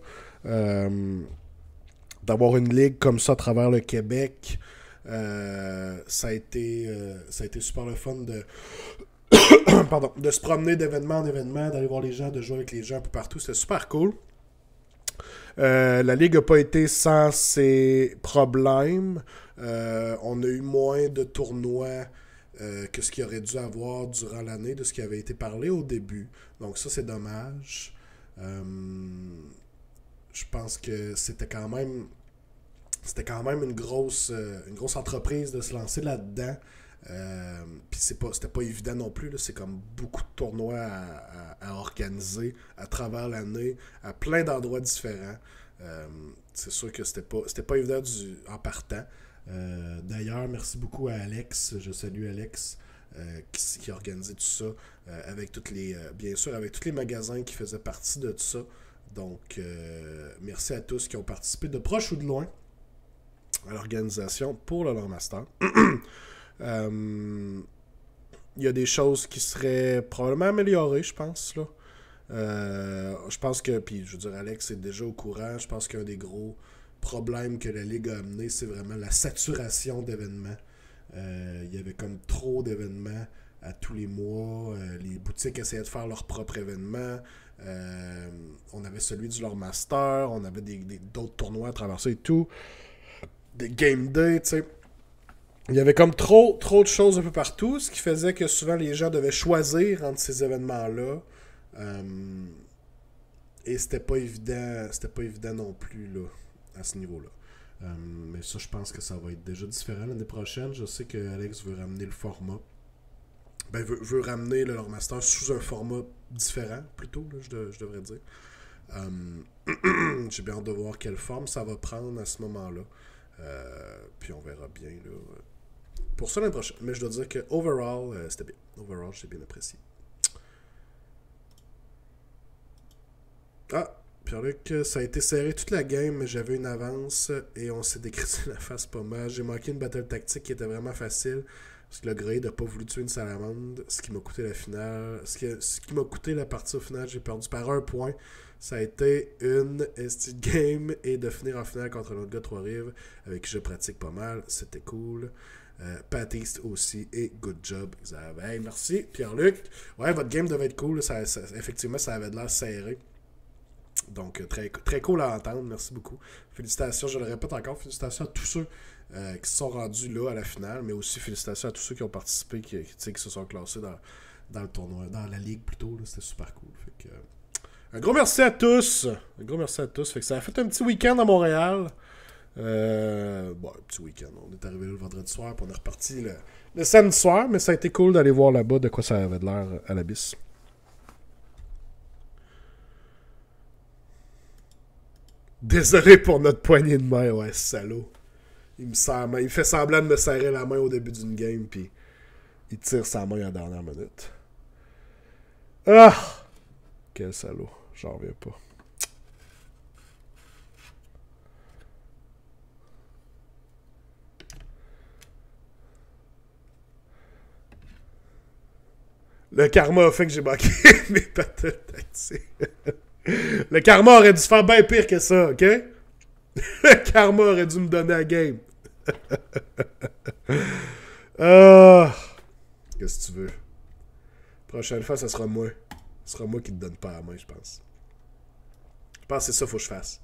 D'avoir une ligue comme ça à travers le Québec. Ça a été super le fun pardon, de se promener d'événement en événement, d'aller voir les gens, de jouer avec les gens un peu partout. C'était super cool. La ligue n'a pas été sans ses problèmes. On a eu moins de tournois que ce qu'il aurait dû avoir durant l'année, de ce qui avait été parlé au début. Donc ça, c'est dommage. Je pense que c'était quand même une grosse entreprise de se lancer là-dedans. Puis c'était pas évident non plus, là. C'est comme beaucoup de tournois à organiser à travers l'année, à plein d'endroits différents. C'est sûr que c'était pas évident en partant. D'ailleurs, merci beaucoup à Alex. Je salue Alex qui a organisé tout ça avec bien sûr avec tous les magasins qui faisaient partie de tout ça. Donc, merci à tous qui ont participé de proche ou de loin à l'organisation pour le Lore Master. Il y a des choses qui seraient probablement améliorées, je pense, là. Je pense que, puis je veux dire, Alex est déjà au courant, je pense qu'un des gros problèmes que la Ligue a amené, c'est vraiment la saturation d'événements. Il y avait comme trop d'événements à tous les mois. Les boutiques essayaient de faire leur propre événement. On avait celui du Lore Master, on avait d'autres tournois à travers ça et tout. Des game day, tu sais. Il y avait comme trop de choses un peu partout, ce qui faisait que souvent les gens devaient choisir entre ces événements-là. Et c'était pas évident non plus là, à ce niveau-là. Mais ça, je pense que ça va être déjà différent l'année prochaine. Je sais que Alex veut ramener le format. Ben, veut ramener le Lore Master sous un format différent, plutôt, là, je devrais dire. J'ai bien hâte de voir quelle forme ça va prendre à ce moment-là. Puis on verra bien là, pour ça l'année prochaine. Mais je dois dire que overall, c'était bien. Overall, j'ai bien apprécié. Ah, Pierre-Luc, ça a été serré toute la game, mais j'avais une avance et on s'est décrissé la face pas mal. J'ai manqué une battle tactique qui était vraiment facile. Parce que le grade n'a pas voulu tuer une salamandre, ce qui m'a coûté la finale. Ce qui m'a coûté la partie au final, j'ai perdu par 1 point. Ça a été une ST game et de finir en finale contre l'autre gars Trois-Rives avec qui je pratique pas mal. C'était cool. Patiste aussi et good job, Xav. Hey, merci Pierre-Luc. Ouais, votre game devait être cool. Effectivement, ça avait de l'air serré. Donc, très, très cool à entendre. Merci beaucoup. Félicitations, je le répète encore. Félicitations à tous ceux qui se sont rendus là à la finale, mais aussi félicitations à tous ceux qui ont participé, qui se sont classés dans le tournoi, dans la ligue plutôt. C'était super cool. Fait que, un gros merci à tous. Un gros merci à tous. Fait que ça a fait un petit week-end à Montréal. Bon, un petit week-end. On est arrivé là le vendredi soir, puis on est reparti le samedi soir, mais ça a été cool d'aller voir là-bas de quoi ça avait de l'air à l'Abysse. Désolé pour notre poignée de main, ouais, salaud. Il fait semblant de me serrer la main au début d'une game, puis il tire sa main à la dernière minute. Ah! Quel salaud. J'en reviens pas. Le karma a fait que j'ai manqué mes battles tactiques. Le karma aurait dû se faire bien pire que ça, ok? Le karma aurait dû me donner la game. Qu'est-ce que tu veux? Prochaine fois, ça sera moi. Ce sera moi qui te donne pas la main, je pense. Je pense que c'est ça qu'il faut que je fasse.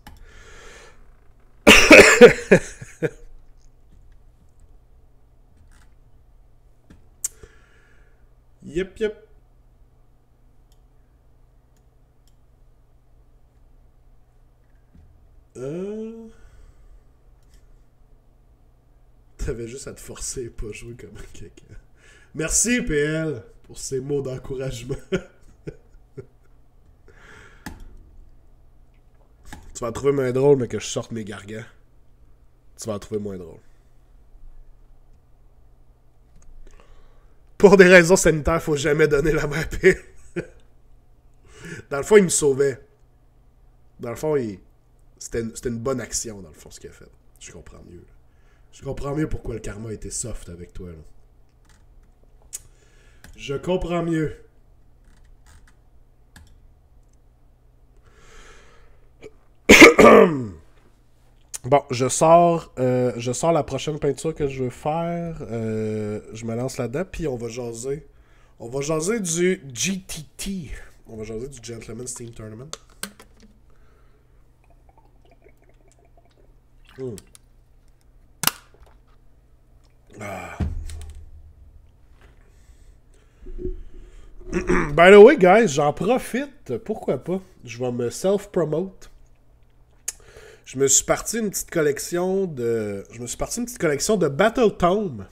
Yep. T'avais juste à te forcer et pas jouer comme un caca. Merci, PL, pour ces mots d'encouragement. Tu vas en trouver moins drôle, mais que je sorte mes gargants. Tu vas en trouver moins drôle. Pour des raisons sanitaires, faut jamais donner la main à PL. Dans le fond, il me sauvait. Dans le fond, c'était une bonne action, dans le fond, ce qu'il a fait. Je comprends mieux. Là. Je comprends mieux pourquoi le karma était soft avec toi. Là. Je comprends mieux. Bon, je sors la prochaine peinture que je veux faire. Je me lance là-dedans, puis on va jaser. On va jaser du GTT. On va jaser du Gentleman's Team Tournament. Ah. By the way, guys, j'en profite. Pourquoi pas? Je vais me self-promote. Je me suis parti une petite collection de... Battle Tome.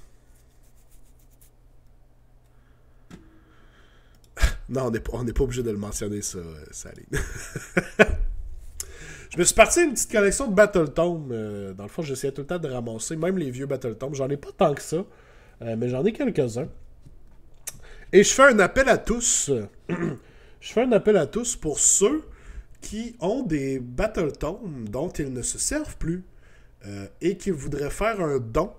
Non, on n'est pas obligé de le mentionner, ça, Sally. Je me suis parti une petite collection de Battle Tome. Dans le fond, j'essayais tout le temps de ramasser, même les vieux Battle Tome. J'en ai pas tant que ça, mais j'en ai quelques-uns. Et je fais un appel à tous. Je fais un appel à tous pour ceux qui ont des Battle Tome dont ils ne se servent plus et qui voudraient faire un don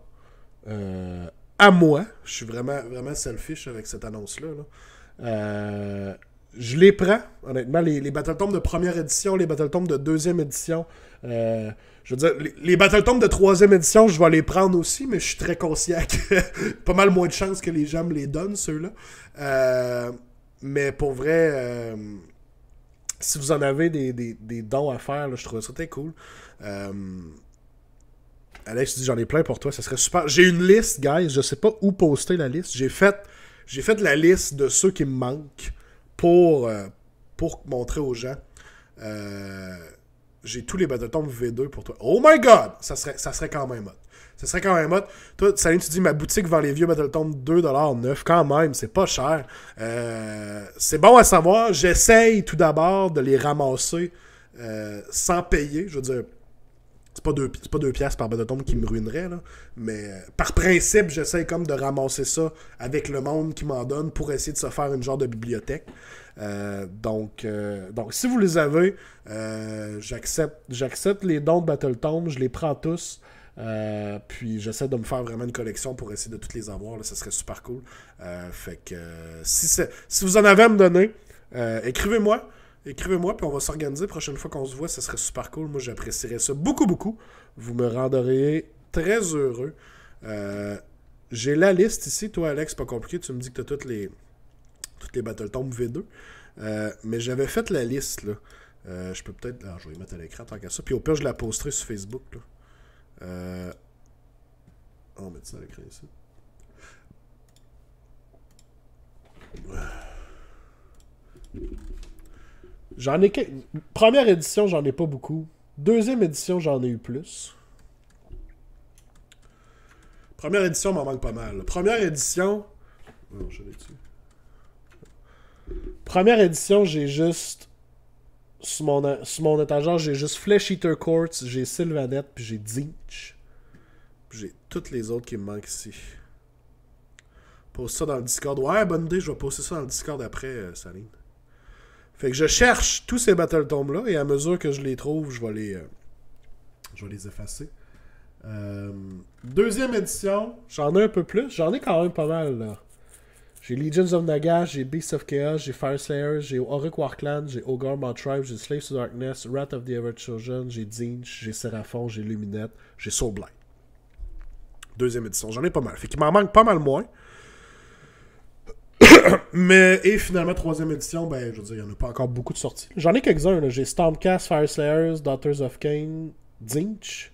à moi. Je suis vraiment, vraiment selfish avec cette annonce-là. Là. Je les prends, honnêtement, les Battletomes de première édition, les Battletomes de deuxième édition. Je veux dire, les Battletomes de troisième édition, je vais les prendre aussi, mais je suis très conscient que pas mal moins de chances que les gens me les donnent, ceux-là. Mais pour vrai, si vous en avez des dons à faire, là, je trouve ça très cool. Alex dit, j'en ai plein pour toi, ça serait super. J'ai une liste, guys, je sais pas où poster la liste. J'ai fait la liste de ceux qui me manquent pour montrer aux gens. J'ai tous les Battletomes V2 pour toi. Oh my god! Ça serait quand même hot. Ça serait quand même hot. Toi, Saline, tu dis, ma boutique vend les vieux Battletomes $2,9. Quand même, c'est pas cher. C'est bon à savoir. J'essaye tout d'abord de les ramasser sans payer. Je veux dire, c'est pas 2 piastres par Battletomes qui me ruinerait, là. Mais par principe, j'essaye comme de ramasser ça avec le monde qui m'en donne pour essayer de se faire une genre de bibliothèque. Donc, si vous les avez, j'accepte les dons de Battletomes, je les prends tous. Puis j'essaie de me faire vraiment une collection pour essayer de toutes les avoir. Là, ça serait super cool. Fait que si vous en avez à me donner, écrivez-moi. Écrivez-moi, puis on va s'organiser. La prochaine fois qu'on se voit, ça serait super cool. Moi, j'apprécierais ça beaucoup, beaucoup. Vous me rendriez très heureux. J'ai la liste ici. Toi, Alex, pas compliqué. Tu me dis que tu as toutes les Battletomb V2. Mais j'avais fait la liste, là. Je peux peut-être... je vais y mettre à l'écran tant qu'à ça. Puis au pire, je la posterai sur Facebook, là. On va mettre ça à l'écran ici. J'en ai... Première édition, j'en ai pas beaucoup. Deuxième édition, j'en ai eu plus. Première édition m'en manque pas mal. Première édition... Non, je l'ai dessus. Première édition, j'ai juste... Sur mon étagère, j'ai juste Flesh Eater Quartz, j'ai Sylvanette, puis j'ai Zinch. Puis j'ai toutes les autres qui me manquent ici. Poste ça dans le Discord. Ouais, bonne idée, je vais poster ça dans le Discord après, Saline. Fait que je cherche tous ces Battletombs-là, et à mesure que je les trouve, je vais les effacer. Deuxième édition, j'en ai un peu plus. J'en ai quand même pas mal, là. J'ai Legions of Nagash, j'ai Beasts of Chaos, j'ai Fireslayers, j'ai Auric Warclan, j'ai Ogre Mod Tribe, j'ai Slaves to Darkness, Wrath of the Ever Children, j'ai Zinch, j'ai Seraphon, j'ai Luminette, j'ai Soulblight. Deuxième édition, j'en ai pas mal. Fait qu'il m'en manque pas mal moins. Et finalement, troisième édition, ben, je veux dire, il n'y en a pas encore beaucoup de sorties. J'en ai quelques-uns, là. J'ai Stormcast, Fireslayers, Daughters of Cain, Zinch.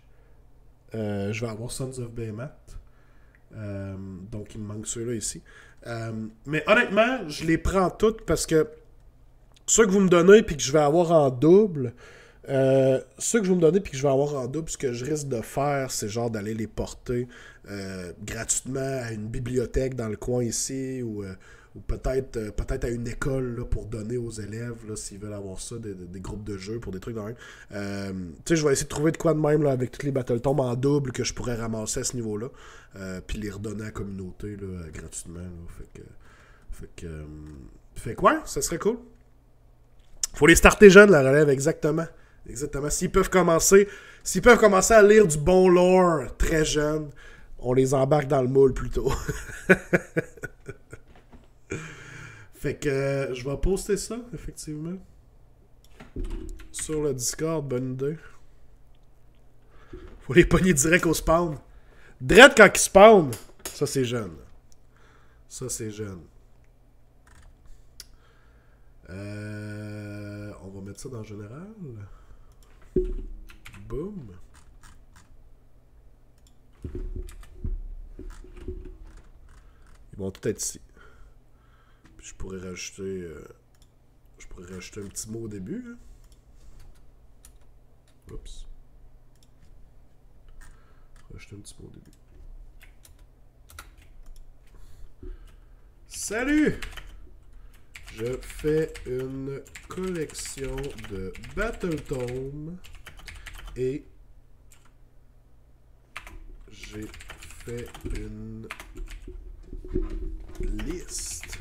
Je vais avoir Sons of Behemoth. Donc, il me manque ceux-là ici. Mais honnêtement, je les prends toutes parce que ceux que vous me donnez puis que je vais avoir en double, ce que je risque de faire, c'est genre d'aller les porter gratuitement à une bibliothèque dans le coin ici ou peut-être à une école là, pour donner aux élèves là, s'ils veulent avoir ça, des groupes de jeux pour des trucs de même. Tu sais, je vais essayer de trouver de quoi de même là, avec toutes les Battletombs en double que je pourrais ramasser à ce niveau-là. Puis les redonner à la communauté là, gratuitement. Là. Fait que ouais, ça serait cool. Faut les starter jeunes, la relève, exactement. Exactement. S'ils peuvent commencer à lire du bon lore très jeune, on les embarque dans le moule plutôt. Fait que je vais poster ça, effectivement. Sur le Discord, bonne idée. Faut les pogner direct au spawn. Direct quand ils spawn. Ça, c'est jeune. On va mettre ça dans le général. Boom. Ils vont tout être ici. Puis je pourrais rajouter un petit mot au début. Hein. Oups. Rajouter un petit mot au début. Salut! Je fais une collection de Battletombs et j'ai fait une liste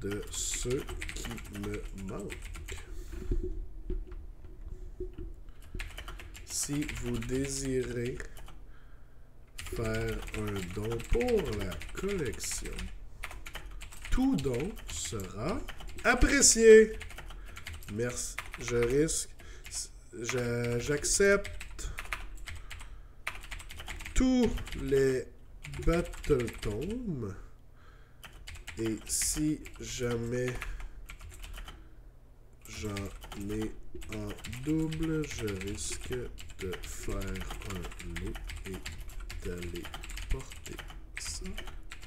de ceux qui me manquent. Si vous désirez faire un don pour la collection, tout don sera apprécié. Merci. J'accepte tous les Battletombs. Et si jamais j'en ai en double, je risque de faire un lot et d'aller porter ça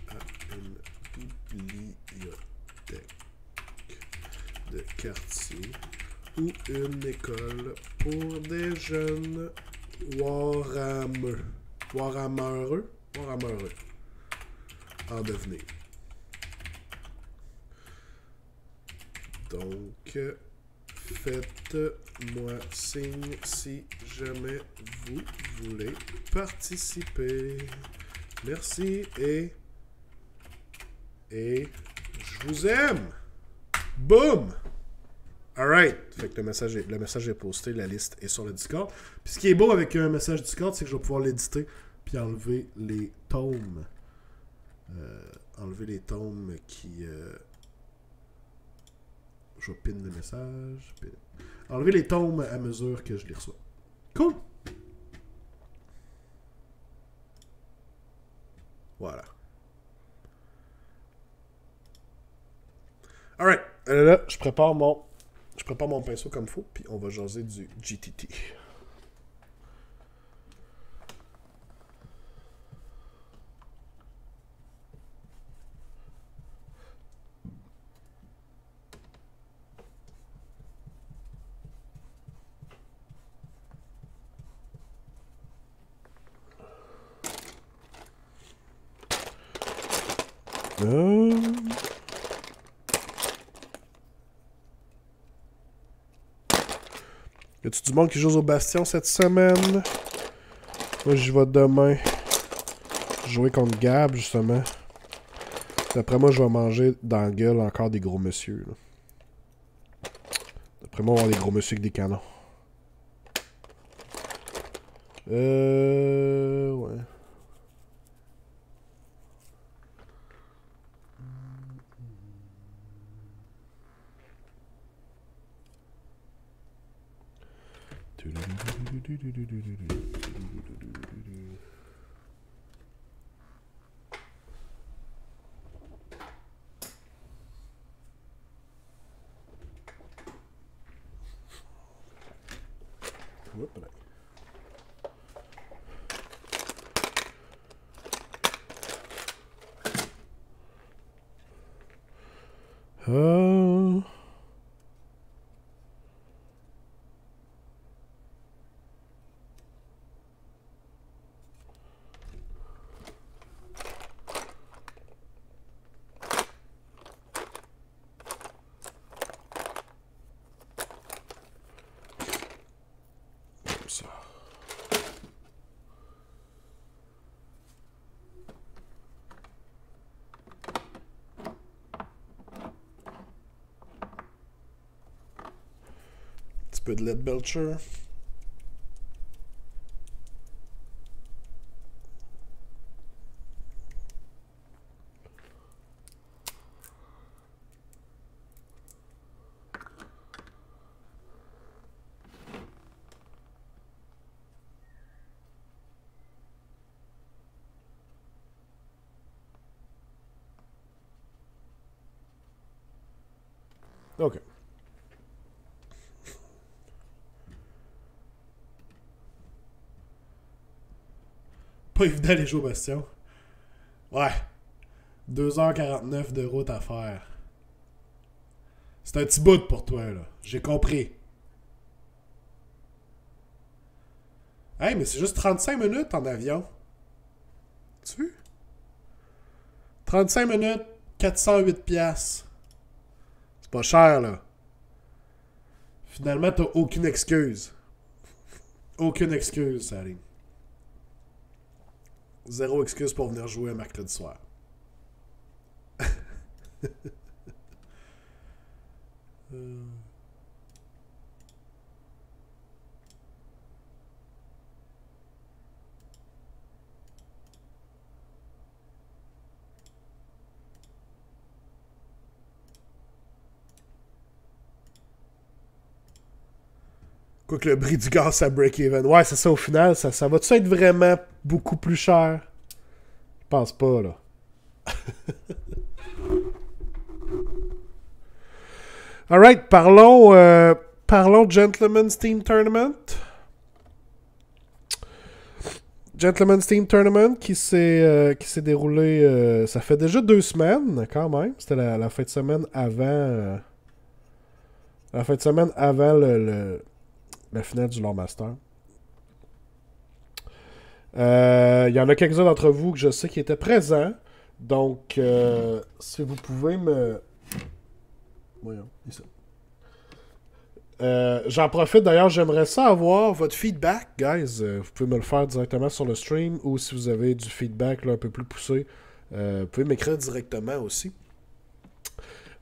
à une bibliothèque de quartier ou une école pour des jeunes Warhammereux en devenir. Donc, faites-moi signe si jamais vous voulez participer. Merci et je vous aime. Boum! Alright. Fait que le message est posté, la liste est sur le Discord. Puis ce qui est beau avec un message Discord, c'est que je vais pouvoir l'éditer puis enlever les tomes. Enlever les tomes qui... Je vais pin le message. Enlever les tomes à mesure que je les reçois. Cool. Voilà. Alright. Là, je prépare mon pinceau comme il faut, puis on va jaser du GTT. Y a-tu du monde qui joue au Bastion cette semaine? Moi, j'y vais demain. Jouer contre Gab, justement. D'après moi, je vais manger dans la gueule encore des gros monsieur. Là. D'après moi, on va avoir des gros monsieur avec des canons. Ouais. Un peu de Lead Belcher. OK. Pas évident les jeux au Bastion. Ouais. 2h49 de route à faire. C'est un petit bout pour toi, là. J'ai compris. Hey, mais c'est juste 35 minutes en avion. Tu? 35 minutes, 408 piastres. C'est pas cher, là. Finalement, t'as aucune excuse. Aucune excuse, Salim. Zéro excuse pour venir jouer un mercredi soir. Quoique le prix du gaz, ça break-even. Ouais, c'est ça, au final, ça va-tu être vraiment beaucoup plus cher? Je pense pas, là. Alright, parlons Gentleman's Team Tournament. Gentleman's Team Tournament qui s'est déroulé, ça fait déjà 2 semaines, quand même. C'était la fin de semaine avant... la fin de semaine avant la finale du Lord Master. Il y en a quelques-uns d'entre vous que je sais qui étaient présents. Donc, si vous pouvez me... Voyons, ici. J'en profite d'ailleurs, j'aimerais ça avoir votre feedback, guys. Vous pouvez me le faire directement sur le stream ou si vous avez du feedback là, un peu plus poussé, vous pouvez m'écrire directement aussi.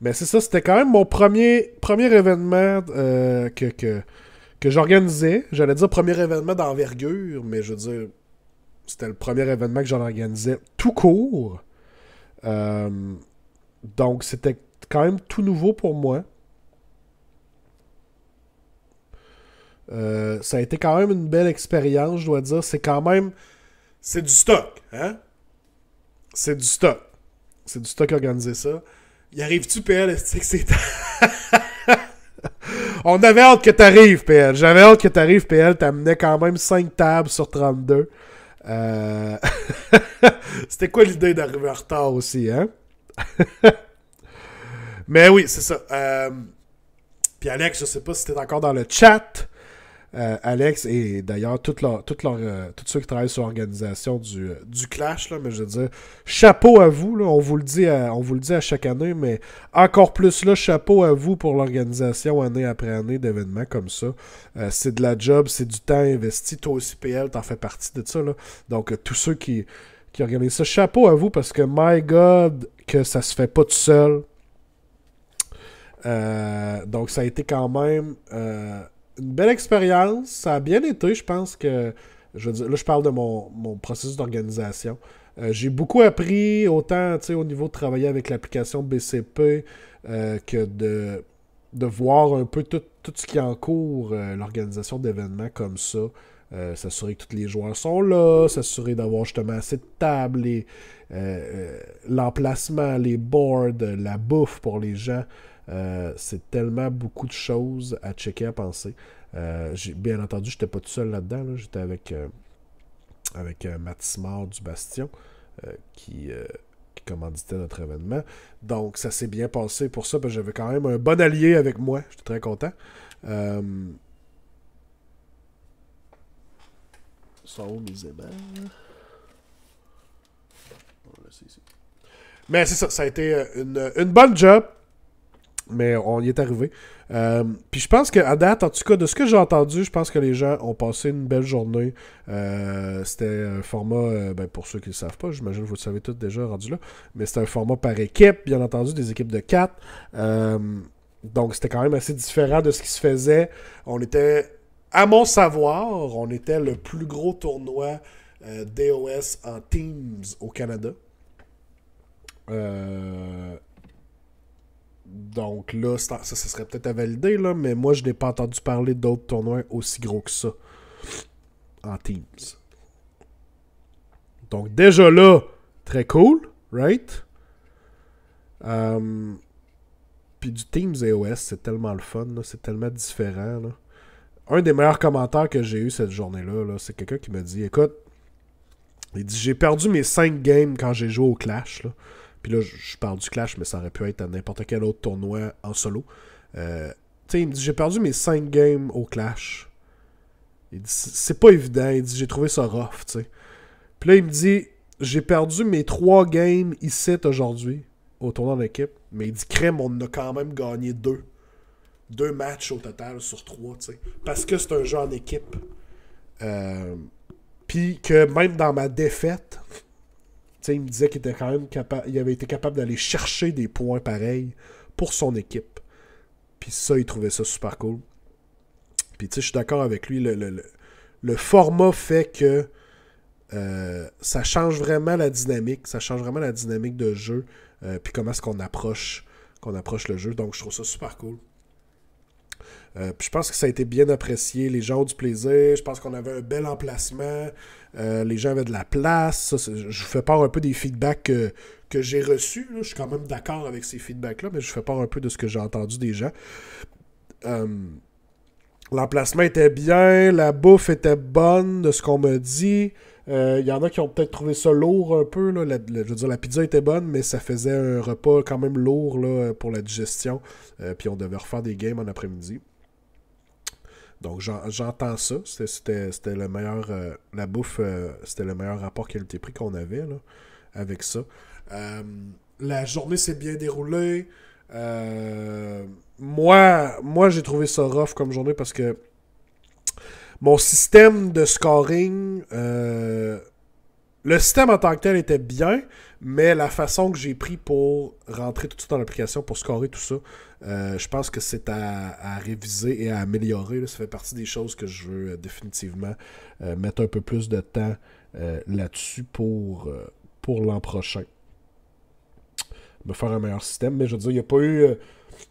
Mais c'est ça, c'était quand même mon premier événement que j'organisais. J'allais dire premier événement d'envergure, mais je veux dire, c'était le premier événement que j'en organisais tout court. Euh, donc, c'était quand même tout nouveau pour moi. Ça a été quand même une belle expérience, je dois dire. C'est quand même... C'est du stock, hein? C'est du stock. C'est du stock organiser ça. Y arrive-tu, PL? C'est que c'est... On avait hâte que t'arrives, PL. J'avais hâte que t'arrives, PL. T'amenais quand même 5 tables sur 32. C'était quoi l'idée d'arriver en retard aussi, hein? Mais oui, c'est ça. Puis Alex, je sais pas si t'es encore dans le chat. Alex et d'ailleurs tous ceux qui travaillent sur l'organisation du Clash, là, mais je veux dire, chapeau à vous, là, on vous le dit à chaque année, mais encore plus là, chapeau à vous pour l'organisation année après année d'événements comme ça. C'est de la job, c'est du temps investi. Toi aussi, PL, t'en fais partie de ça. Là. Donc, tous ceux qui organisent ça, chapeau à vous parce que, my God, que ça se fait pas tout seul. Donc, ça a été quand même... une belle expérience, ça a bien été, je pense que, je veux dire, là je parle de mon processus d'organisation. J'ai beaucoup appris, autant au niveau de travailler avec l'application BCP que de voir un peu tout ce qui encourt l'organisation d'événements comme ça. S'assurer que tous les joueurs sont là, s'assurer d'avoir justement assez de tables, l'emplacement, les boards, la bouffe pour les gens. C'est tellement beaucoup de choses à checker, à penser. Bien entendu, j'étais pas tout seul là-dedans. Là. J'étais avec Mathis-Mort du Bastion qui commanditait notre événement. Donc, ça s'est bien passé pour ça. Parce que j'avais quand même un bon allié avec moi. J'étais très content. Sont où mes aimants? Mais c'est ça. Ça a été une bonne job. Mais on y est arrivé. Puis je pense qu'à date, en tout cas, de ce que j'ai entendu, je pense que les gens ont passé une belle journée. C'était un format, pour ceux qui ne le savent pas, j'imagine que vous le savez tous déjà rendu là, mais c'était un format par équipe, bien entendu, des équipes de 4. Donc c'était quand même assez différent de ce qui se faisait. On était, à mon savoir, on était le plus gros tournoi DOS en Teams au Canada. Donc là, ça serait peut-être à valider, là, mais moi, je n'ai pas entendu parler d'autres tournois aussi gros que ça en Teams. Donc déjà là, très cool, right? Puis du Teams EOS, c'est tellement le fun, là, c'est tellement différent. Là. Un des meilleurs commentaires que j'ai eu cette journée-là, là, c'est quelqu'un qui m'a dit, écoute, il dit, j'ai perdu mes 5 games quand j'ai joué au Clash, là. Puis là, je parle du Clash, mais ça aurait pu être à n'importe quel autre tournoi en solo. Tu sais, il me dit, j'ai perdu mes 5 games au Clash. Il dit, c'est pas évident. Il dit, j'ai trouvé ça rough, tu sais. Puis là, il me dit, j'ai perdu mes 3 games ici aujourd'hui, au tournoi d'équipe. Mais il dit, crème, on a quand même gagné 2. 2 matchs au total sur 3, tu sais. Parce que c'est un jeu en équipe. Puis que même dans ma défaite... T'sais, il me disait qu'il était quand même il avait été capable d'aller chercher des points pareils pour son équipe. Puis ça, il trouvait ça super cool. Puis tu sais, je suis d'accord avec lui. Le format fait que ça change vraiment la dynamique. Ça change vraiment la dynamique de jeu. Puis comment est-ce qu'on approche le jeu. Donc je trouve ça super cool. Puis je pense que ça a été bien apprécié. Les gens ont du plaisir. Je pense qu'on avait un bel emplacement. Les gens avaient de la place. Je vous fais part un peu des feedbacks que j'ai reçus. Là. Je suis quand même d'accord avec ces feedbacks-là, mais je vous fais part un peu de ce que j'ai entendu des gens. L'emplacement était bien. La bouffe était bonne, de ce qu'on m'a dit. Il y en a qui ont peut-être trouvé ça lourd un peu. Là. Je veux dire, la pizza était bonne, mais ça faisait un repas quand même lourd là, pour la digestion. Puis on devait refaire des games en après-midi. Donc j'entends ça. C'était le meilleur. La bouffe, c'était le meilleur rapport qualité-prix qu'on avait là, avec ça. La journée s'est bien déroulée. Moi, j'ai trouvé ça rough comme journée parce que mon système de scoring, Le système en tant que tel était bien, mais la façon que j'ai pris pour rentrer tout de suite dans l'application, pour scorer tout ça, je pense que c'est à réviser et à améliorer. Là. Ça fait partie des choses que je veux définitivement mettre un peu plus de temps là-dessus pour l'an prochain. Me faire un meilleur système. Mais je veux dire, il n'y a pas eu...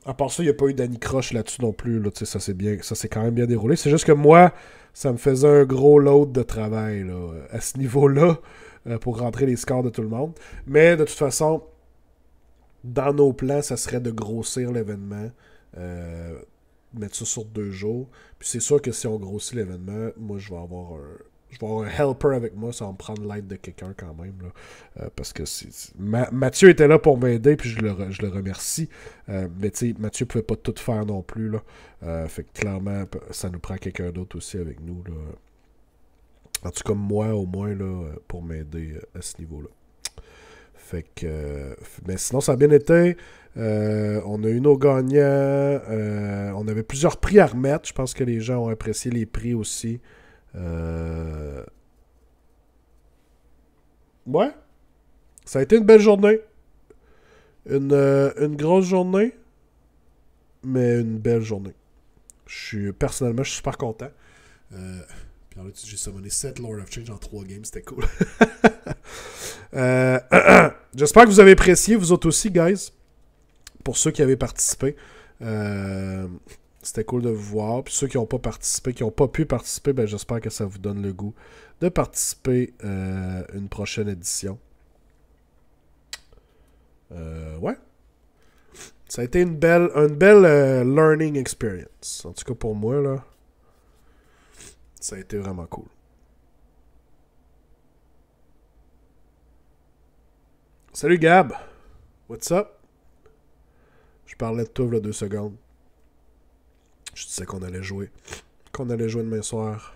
à part ça, il n'y a pas eu d'Annie Croche là-dessus non plus. Là, ça s'est quand même bien déroulé. C'est juste que moi, ça me faisait un gros load de travail là, à ce niveau-là pour rentrer les scores de tout le monde. Mais de toute façon, dans nos plans, ça serait de grossir l'événement, mettre ça sur 2 jours. Puis c'est sûr que si on grossit l'événement, moi je vais avoir un helper avec moi, ça va me prendre l'aide de quelqu'un quand même. Là. Parce que Mathieu était là pour m'aider, puis je le remercie. Mais tu sais, Mathieu pouvait pas tout faire non plus. Là. Fait que clairement, ça nous prend quelqu'un d'autre aussi avec nous. Là. En tout cas, moi au moins, là, pour m'aider à ce niveau-là. Fait que. Mais sinon, ça a bien été. On a eu nos gagnants. On avait plusieurs prix à remettre. Je pense que les gens ont apprécié les prix aussi. Ouais. Ça a été une belle journée. Une grosse journée. Mais une belle journée. Personnellement, je suis super content. Puis là, j'ai summoné 7 Lord of Change en 3 games. C'était cool. J'espère que vous avez apprécié, vous autres aussi, guys. Pour ceux qui avaient participé. C'était cool de vous voir. Puis ceux qui n'ont pas participé, qui n'ont pas pu participer, ben j'espère que ça vous donne le goût de participer à une prochaine édition. Ouais. Ça a été une belle learning experience. En tout cas pour moi, là. Ça a été vraiment cool. Salut Gab. What's up? Je parlais de toi il y a 2 secondes. Je disais qu'on allait jouer. Qu'on allait jouer demain soir.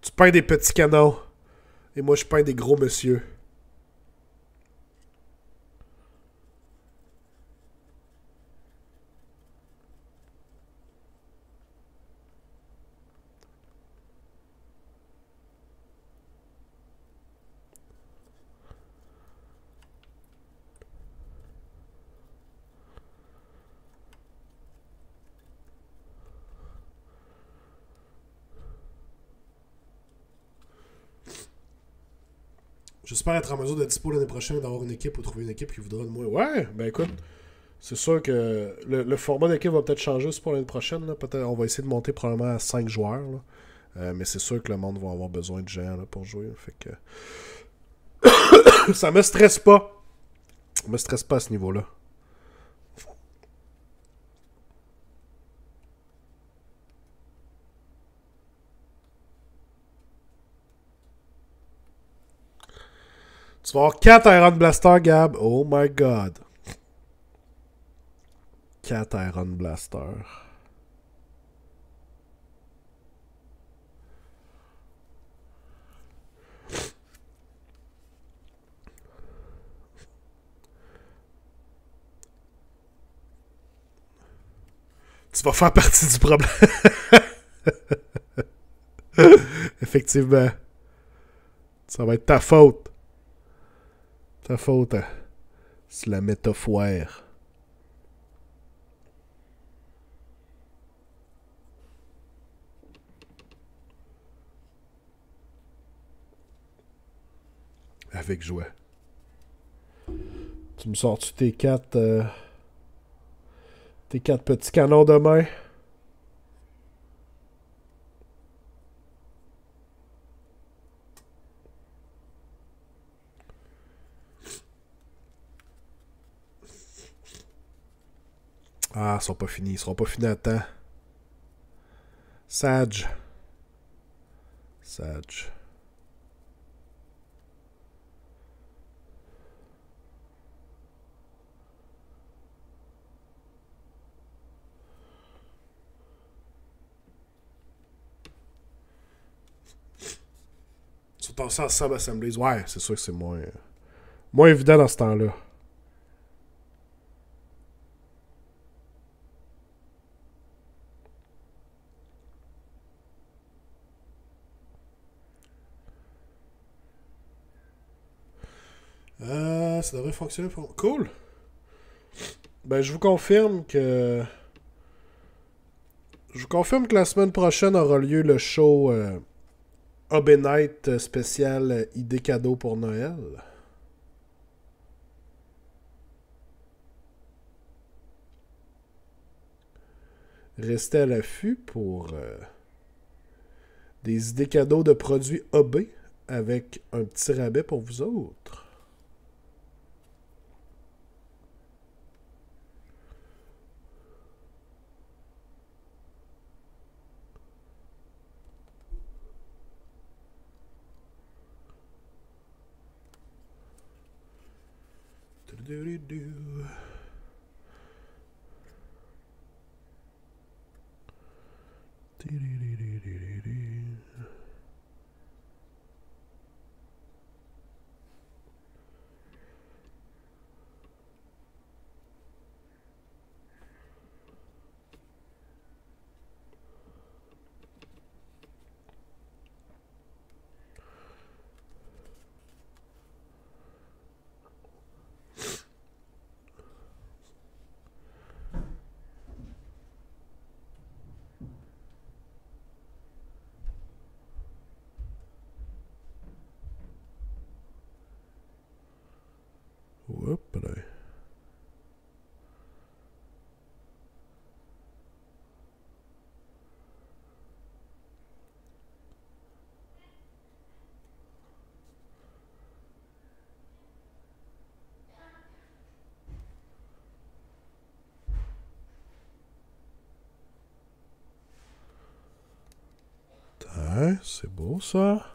Tu peins des petits canons. Et moi, je peins des gros monsieur. J'espère être en mesure de dispo l'année prochaine d'avoir une équipe ou trouver une équipe qui voudra de moi. Ouais, ben écoute, c'est sûr que le format d'équipe va peut-être changer aussi pour l'année prochaine. Là. Peut-être on va essayer de monter probablement à 5 joueurs. Là. Mais c'est sûr que le monde va avoir besoin de gens là, pour jouer. Fait que ça me stresse pas. Ça me stresse pas à ce niveau-là. Tu vas avoir 4 Iron Blaster, Gab. Oh my god. 4 Iron Blaster. Tu vas faire partie du problème. Effectivement. Ça va être ta faute. Ta faute. Hein. C'est la métaphore. Avec joie. Tu me sors-tu tes 4 petits canons de main? Ah, ils sont pas finis. Ils seront pas finis à temps. Sage. Sage. Tu passes en sub-assemblies. Ouais, c'est sûr que c'est moins évident dans ce temps-là. Ça devrait fonctionner pour... Cool! Ben, je vous confirme que... Je vous confirme que la semaine prochaine aura lieu le show Hobby Night spécial idée cadeau pour Noël. Restez à l'affût pour des idées cadeaux de produits OB avec un petit rabais pour vous autres. Hop là. Ouais, c'est beau ça.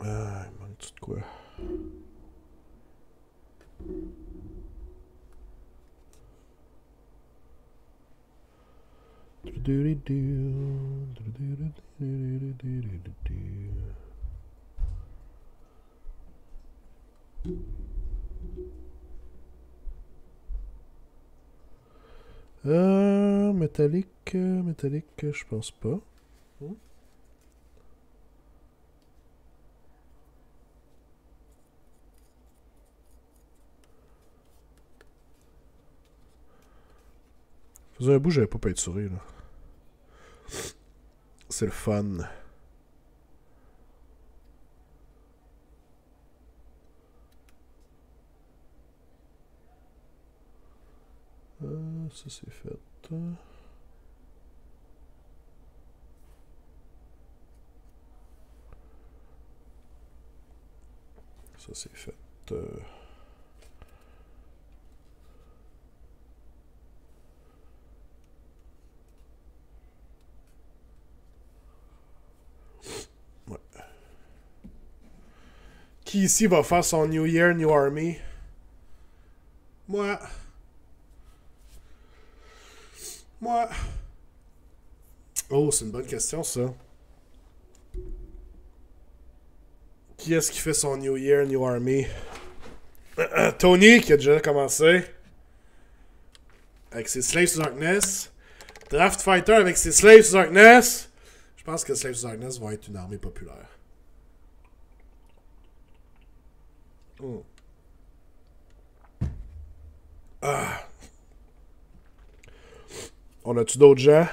Ah, il manque tout de quoi. Métallique, je pense pas. Faisait un bout, j'avais pas peinturé, là. C'est le fun. Ça c'est fait. Ça c'est fait. Ouais. Qui ici va faire son New Year, New Army? Moi. Oh, c'est une bonne question, ça. Qui est-ce qui fait son New Year, New Army? Tony, qui a déjà commencé. Avec ses Slaves to Darkness. Draft Fighter avec ses Slaves to Darkness. Je pense que Slaves to Darkness va être une armée populaire. Oh. Ah. On a-tu d'autres gens?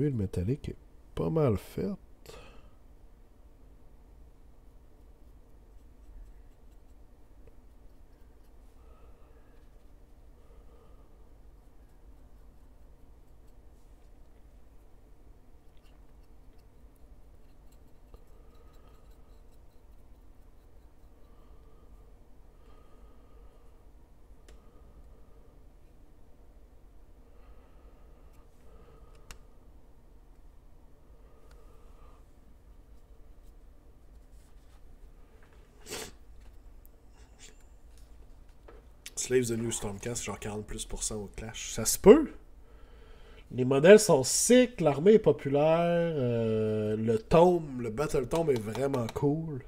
Lui, le métallique est pas mal fait. Slaves the New Stormcast, genre 40% au Clash. Ça se peut. Les modèles sont sick, l'armée est populaire, le tome, le Battle Tome est vraiment cool.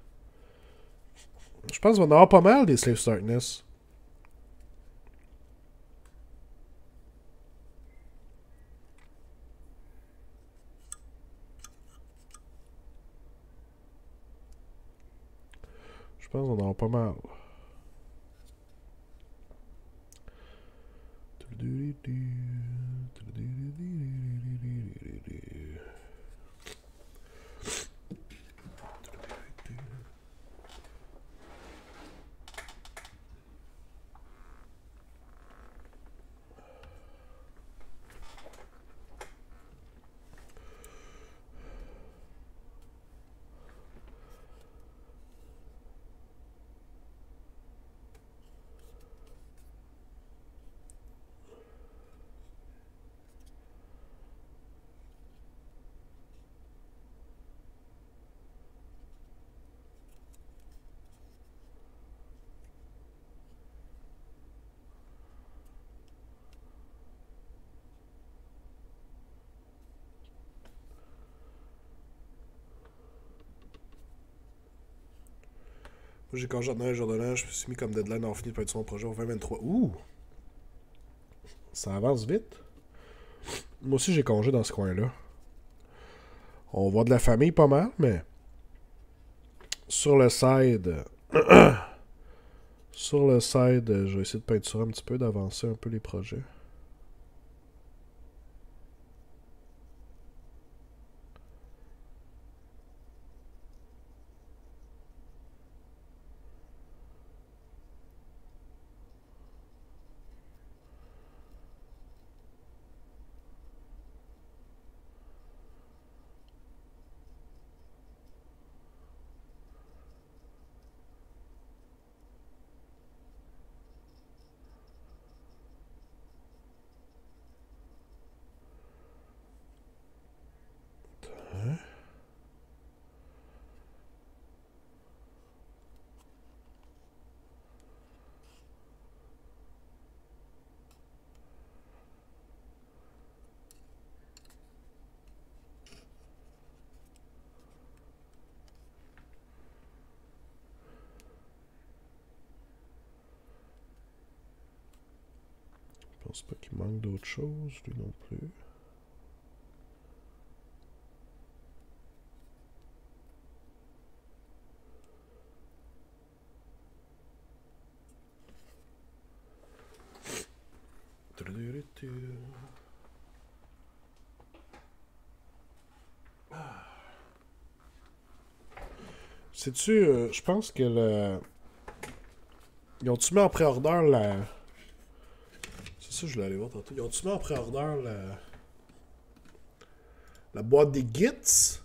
Je pense qu'on va en avoir pas mal des Slave Darkness. Je pense qu'on en aura pas mal. Moi, j'ai congé de un jour de l'an, je me suis mis comme deadline en fini de faire mon projet au 2023. Ouh! Ça avance vite. Moi aussi, j'ai congé dans ce coin-là. On voit de la famille pas mal, mais sur le side, sur le side, je vais essayer de peinturer un petit peu, d'avancer un peu les projets. Je pense pas qu'il manque d'autres choses, lui non plus. Sais-tu, je pense que le. Ils ont-tu mis en pré-order la. C'est ça, je voulais aller voir tantôt. Ils ont-tu mis en pré-order la boîte des Gits?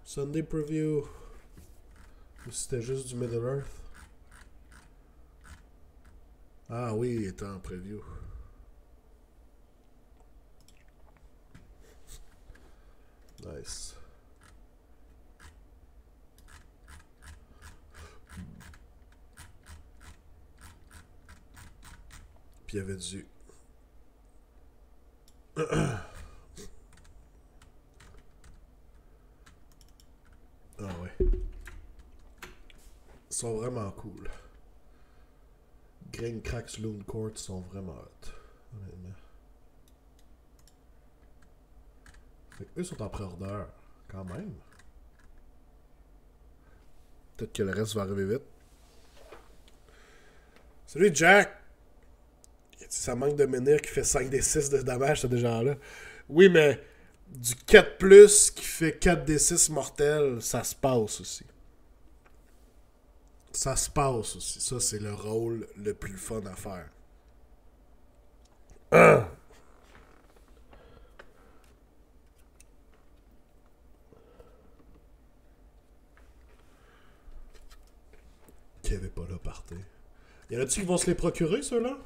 Sunday Preview. Ou c'était juste du Middle Earth? Ah oui, il était en preview. Nice. Puis il y avait du. Ah ouais. Ils sont vraiment cool. Grain Cracks Loon Court sont vraiment hot. Honnêtement. Fait qu'eux sont en pré-order. Quand même. Peut-être que le reste va arriver vite. Salut Jack! Ça manque de menhir qui fait 5d6 de dommages, ça, déjà là. Oui, mais du 4+, qui fait 4d6 mortels, ça se passe aussi. Ça se passe aussi. Ça, c'est le rôle le plus fun à faire. Qui avait pas là, parté. Y en a-tu qui vont se les procurer, ceux-là?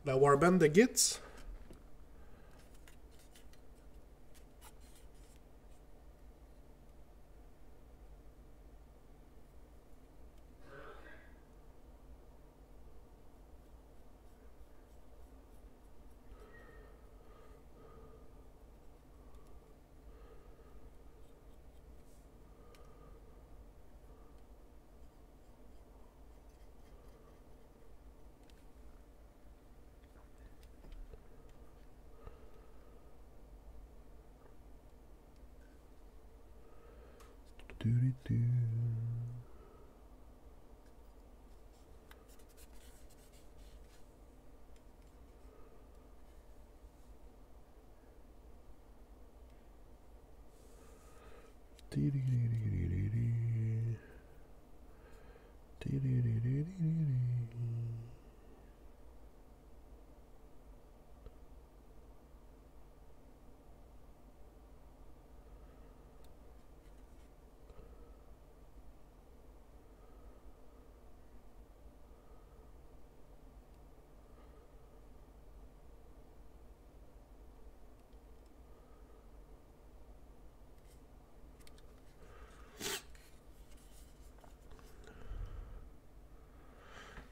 La Warband de Gitz?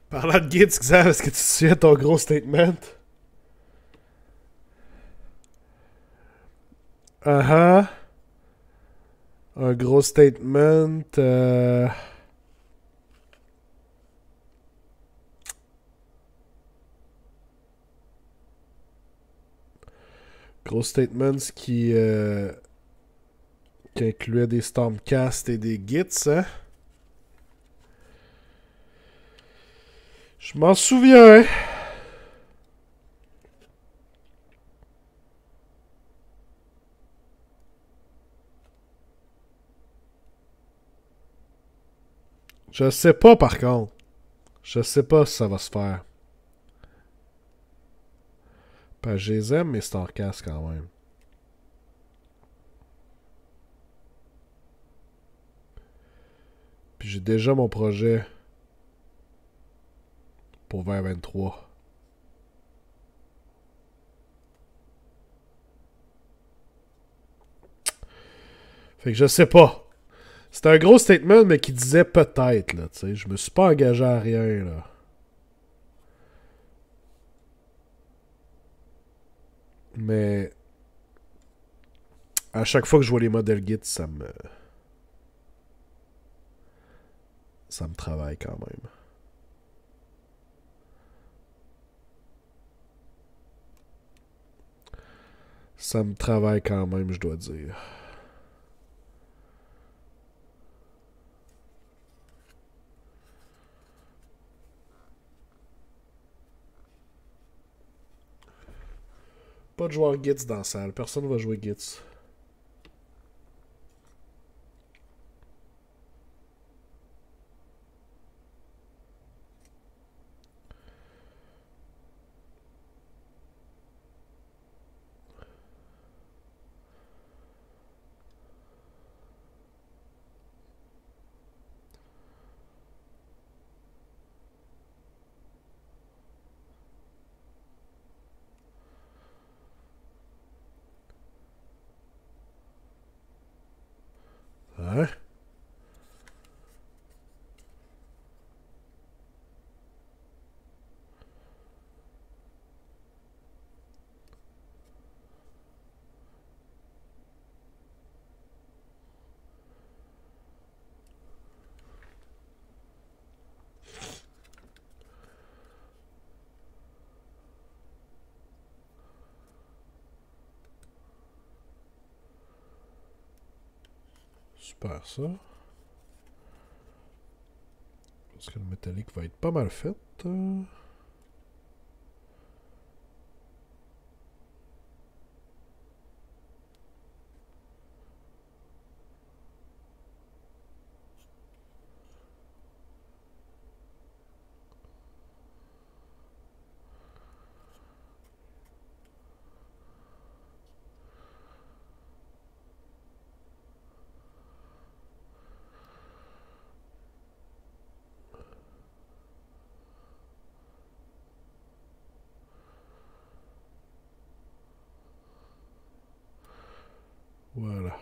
Parlant de Gitz, Xav, est-ce que tu te souviens de ton gros statement? Un gros statement. Gros statements qui incluait des Stormcast et des Gits, hein? Je m'en souviens. Je sais pas, par contre. Je sais pas si ça va se faire. Ben, je les aime, mes Stormcast, quand même. Puis j'ai déjà mon projet pour 2023. Fait que je sais pas. C'était un gros statement, mais qui disait peut-être, là, tu sais. Je me suis pas engagé à rien, là. Mais à chaque fois que je vois les modèles Git, ça me travaille quand même. Ça me travaille quand même, je dois dire. Pas de joueur Gits dans la salle. Personne va jouer Gits. Hein? Super ça. pense que le métallique va être pas mal fait. Voilà.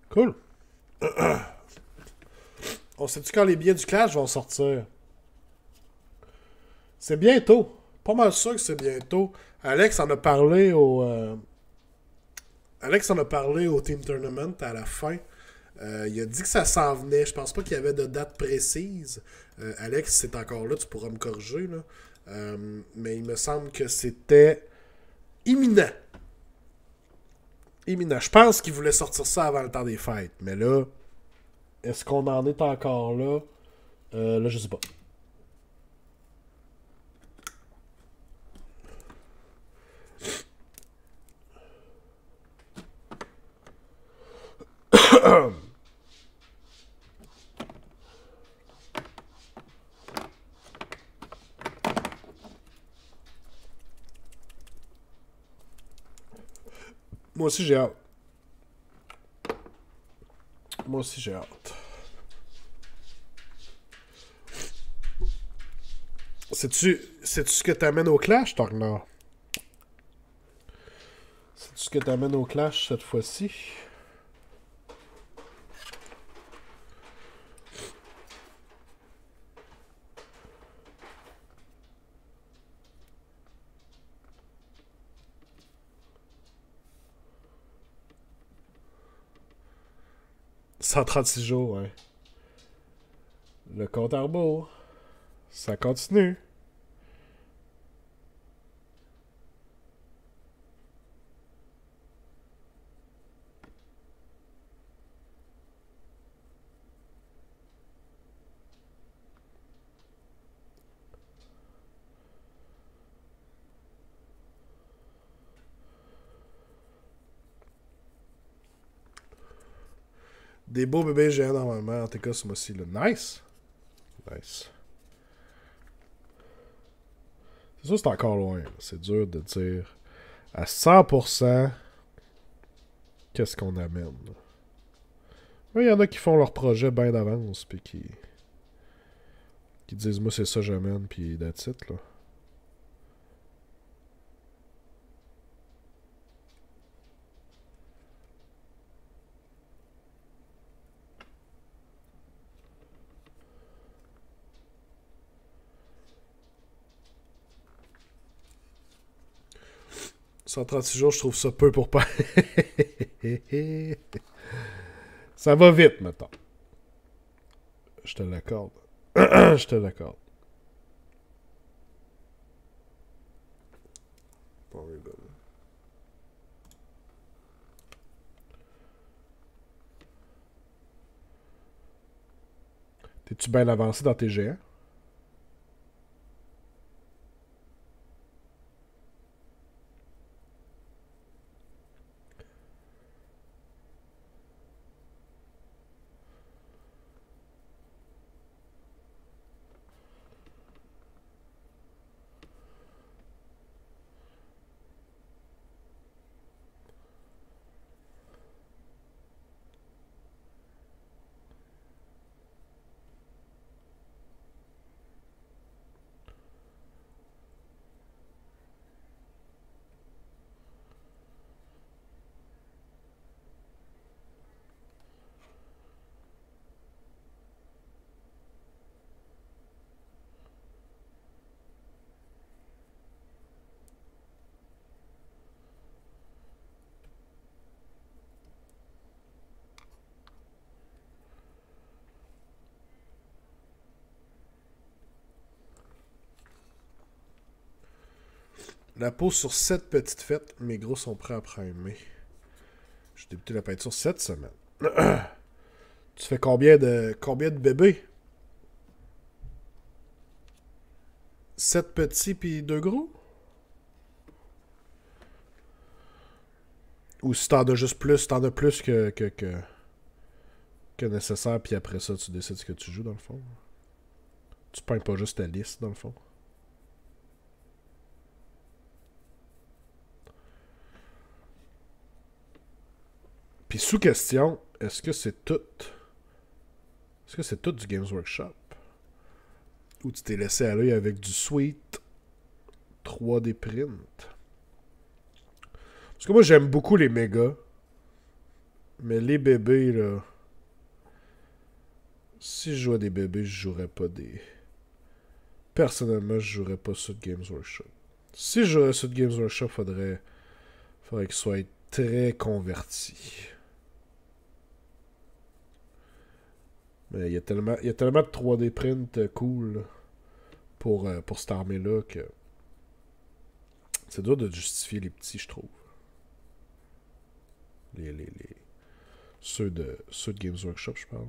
Cool. On sait-tu quand les billets du Clash vont sortir? C'est bientôt. Pas mal sûr que c'est bientôt. Alex en a parlé Alex en a parlé au Team Tournament à la fin. Il a dit que ça s'en venait. Je pense pas qu'il y avait de date précise. Alex, c'est encore là, tu pourras me corriger. Là. Mais il me semble que c'était imminent. Imminent. Je pense qu'il voulait sortir ça avant le temps des fêtes. Mais là, est-ce qu'on en est encore là? Là, je sais pas. Moi aussi, j'ai hâte. Moi aussi, j'ai hâte. Sais-tu ce que t'amènes au Clash, Torgnard? Sais-tu ce que t'amènes au Clash cette fois-ci? « 136 jours, ouais. Le compte à rebours. Ça continue. Des beaux bébés géants normalement, en tout cas ce mois-ci. Là. Nice. Nice. C'est sûr que c'est encore loin. Là. C'est dur de dire à 100% qu'est-ce qu'on amène. Il y en a qui font leur projet bien d'avance, puis qui disent moi c'est ça j'amène, puis that's it, là. « 136 jours, je trouve ça peu pour pas. » Ça va vite, mettons. Je te l'accorde. Je te l'accorde. Bon, oui, ben. T'es-tu bien avancé dans tes géants? La peau sur 7 petites fêtes. Mes gros sont prêts à primer. J'ai débuté la peinture cette semaine. Tu fais combien de bébés? 7 petits puis 2 gros? Ou si t'en as juste plus, t'en as plus que nécessaire, puis après ça, tu décides ce que tu joues, dans le fond. Tu peins pas juste ta liste, dans le fond. Puis sous question, est-ce que c'est tout... Est-ce que c'est tout du Games Workshop? Ou tu t'es laissé aller avec du Sweet 3D Print? Parce que moi, j'aime beaucoup les mégas. Mais les bébés, là... Si je jouais des bébés, je jouerais pas des... Personnellement, je jouerais pas ça de Games Workshop. Si je jouerais ça de Games Workshop, faudrait qu'il soit très converti. Mais il y a tellement de 3D print cool pour cette armée-là que c'est dur de justifier les petits, je trouve. Ceux de Games Workshop, je parle.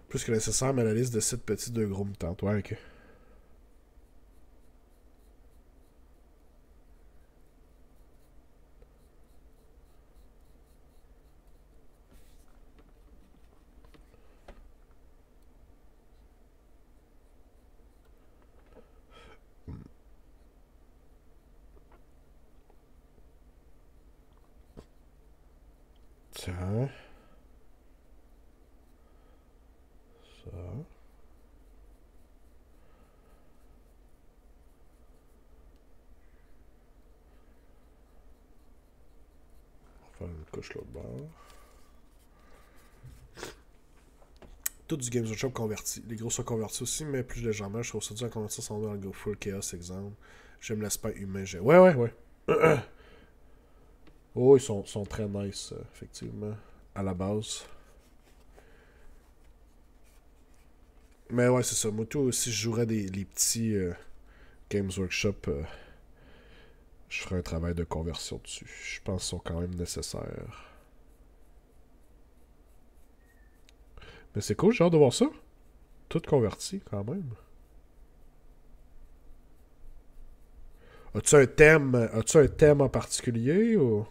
Plus que nécessaire, mais la liste de 7 petits, 2 gros me tente. Ouais, ok. Tiens. Ça. On va faire une couche l'autre bord. Tout du Games Workshop converti. Les gros sont convertis aussi, mais plus légèrement. Je trouve ça dur à convertir sans dans le Go Full Chaos, exemple. J'aime l'aspect humain. Ouais. Oh, ils sont très nice, effectivement. À la base. Mais ouais, c'est ça. Moi, tout, si je jouerais les petits Games Workshop, je ferais un travail de conversion dessus. Je pense qu'ils sont quand même nécessaires. Mais c'est cool, j'ai hâte de voir ça. Tout converti, quand même. As-tu un thème en particulier ou...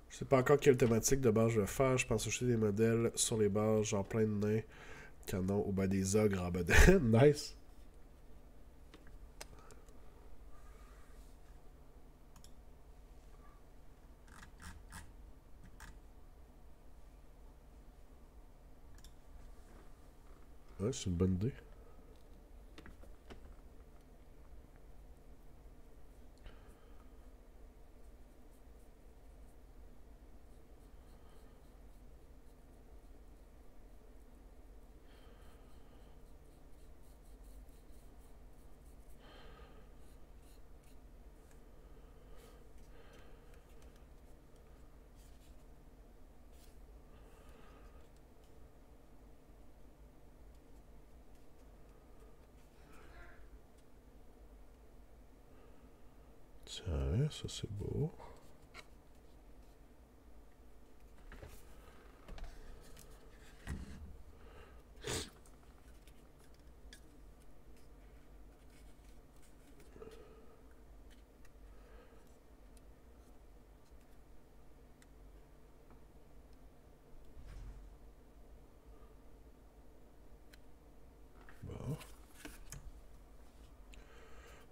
Je sais pas encore quelle thématique de base je vais faire. Je pense acheter des modèles sur les bases, genre plein de nains, canons ou ben des ogres en bedaine. Nice. Ouais, c'est une bonne idée. Tiens, ça c'est beau.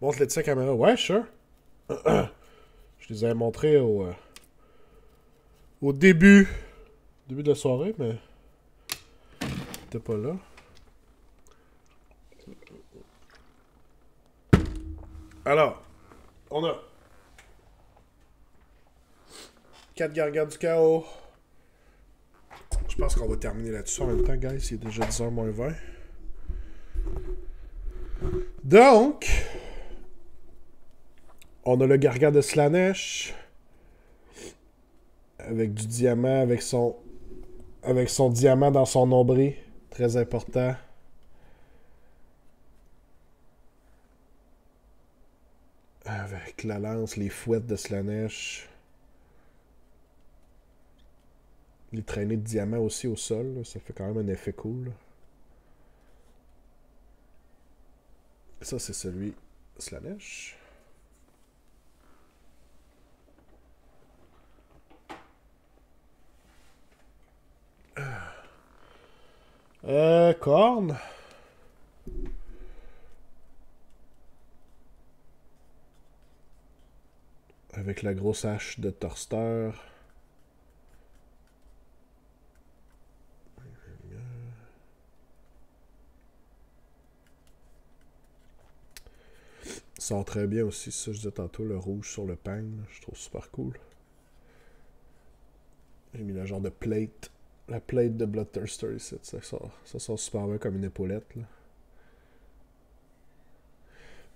Montre-les à la caméra. Ouais, sure. Je les avais montrés au début de la soirée, mais t'es pas là. Alors, on a 4 gargants du chaos. Je pense qu'on va terminer là-dessus en même temps, guys. Il est déjà 10h moins 20. Donc, on a le gargant de Slaanesh avec du diamant, avec son diamant dans son nombril. Très important. Avec la lance, les fouettes de Slaanesh. Les traînées de diamants aussi au sol. Là. Ça fait quand même un effet cool. Là. Ça, c'est celui Slaanesh. Corne. Avec la grosse hache de Torster. Ça sort très bien aussi, ça je disais tantôt, le rouge sur le pang. Je trouve super cool. J'ai mis le genre de plate. La plate de Bloodthirster ici. Ça sort super bien comme une épaulette. Là.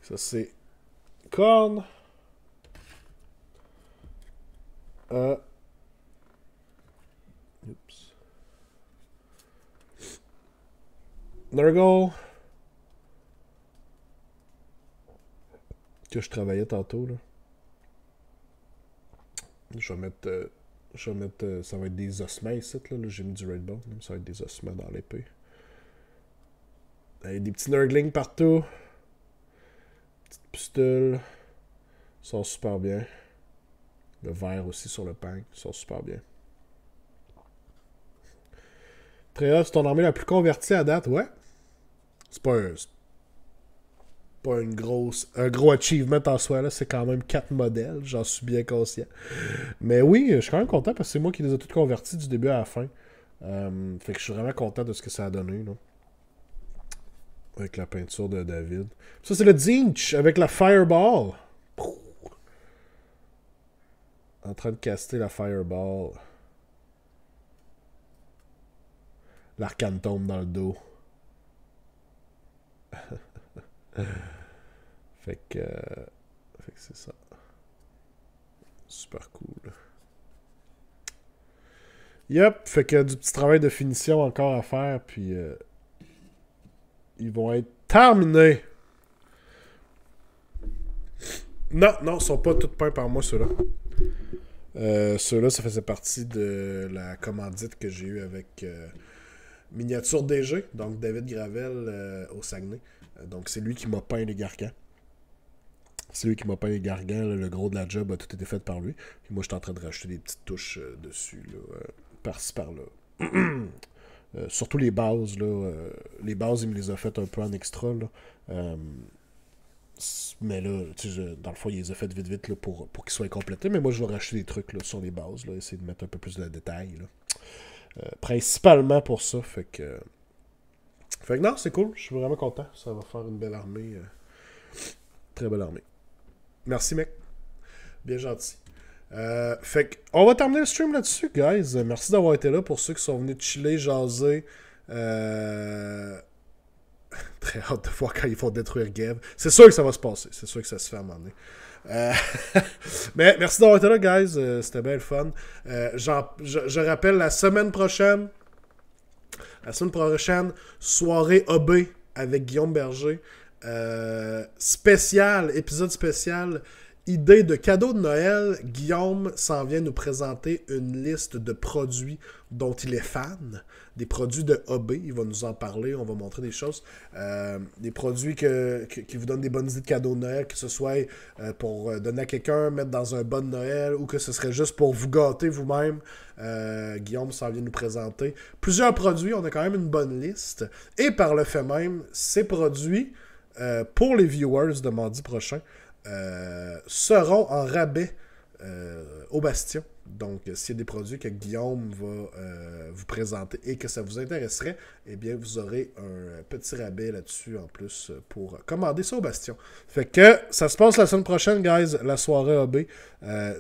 Ça c'est Corne. Oups. Nurgle. Que je travaillais tantôt. Là. Je vais mettre. Ça va être des ossements ici. Là. J'ai mis du Red Bone. Ça va être des ossements dans l'épée. Il y a des petits Nurglings partout. Petites pistoles. Ils sont super bien. Le vert aussi sur le pang. Ils sont super bien. Tréa, c'est ton armée la plus convertie à date, ouais. C'est pas un gros achievement en soi, là. C'est quand même 4 modèles, j'en suis bien conscient. Mais oui, je suis quand même content parce que c'est moi qui les ai tous convertis du début à la fin. Fait que je suis vraiment content de ce que ça a donné, là. Avec la peinture de David. Ça, c'est le Zinch avec la Fireball. En train de caster la Fireball. L'arcane tombe dans le dos. Fait que c'est ça. Super cool. Yep, fait que du petit travail de finition encore à faire, puis ils vont être terminés. Non, ils sont pas tous peints par moi, ceux-là. Ceux-là, ça faisait partie de la commandite que j'ai eue avec Miniature DG, donc David Gravel au Saguenay. Donc c'est lui qui m'a peint les gargants. C'est lui qui m'a peint les gargants. Là, le gros de la job a tout été fait par lui. Puis moi, j'étais en train de rajouter des petites touches dessus, là, par-ci, par-là. Surtout les bases. Là, les bases, il me les a faites un peu en extra. Là. Mais là, dans le fond, il les a faites vite là, pour qu'ils soient complétés. Mais moi, je vais racheter des trucs là, sur les bases. Là, essayer de mettre un peu plus de détails. Là. Principalement pour ça. Fait que non, c'est cool. Je suis vraiment content. Ça va faire une belle armée. Très belle armée. Merci, mec. Bien gentil. Fait que, on va terminer le stream là-dessus, guys. Merci d'avoir été là pour ceux qui sont venus chiller, jaser. Très hâte de voir quand ils font détruire Gav. C'est sûr que ça va se passer. C'est sûr que ça se fait à un moment donné. Mais merci d'avoir été là, guys. C'était bien le fun. Je rappelle, la semaine prochaine, soirée OB avec Guillaume Berger. Épisode spécial, idée de cadeau de Noël. Guillaume s'en vient nous présenter une liste de produits dont il est fan, des produits de OB, il va nous en parler, on va montrer des choses, des produits qui vous donnent des bonnes idées de cadeaux de Noël, que ce soit pour donner à quelqu'un, mettre dans un bon Noël, ou que ce serait juste pour vous gâter vous-même. Guillaume s'en vient nous présenter plusieurs produits, on a quand même une bonne liste, et par le fait même, ces produits pour les viewers de mardi prochain, seront en rabais au Bastion. Donc, s'il y a des produits que Guillaume va vous présenter et que ça vous intéresserait, eh bien, vous aurez un petit rabais là-dessus en plus pour commander ça au Bastion. Fait que ça se passe la semaine prochaine, guys, la soirée AB.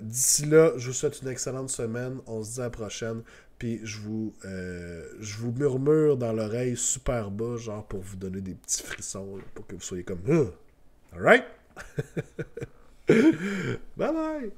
D'ici là, je vous souhaite une excellente semaine. On se dit à la prochaine. Puis je vous murmure dans l'oreille super bas, genre pour vous donner des petits frissons, là, pour que vous soyez comme Alright? Bye bye!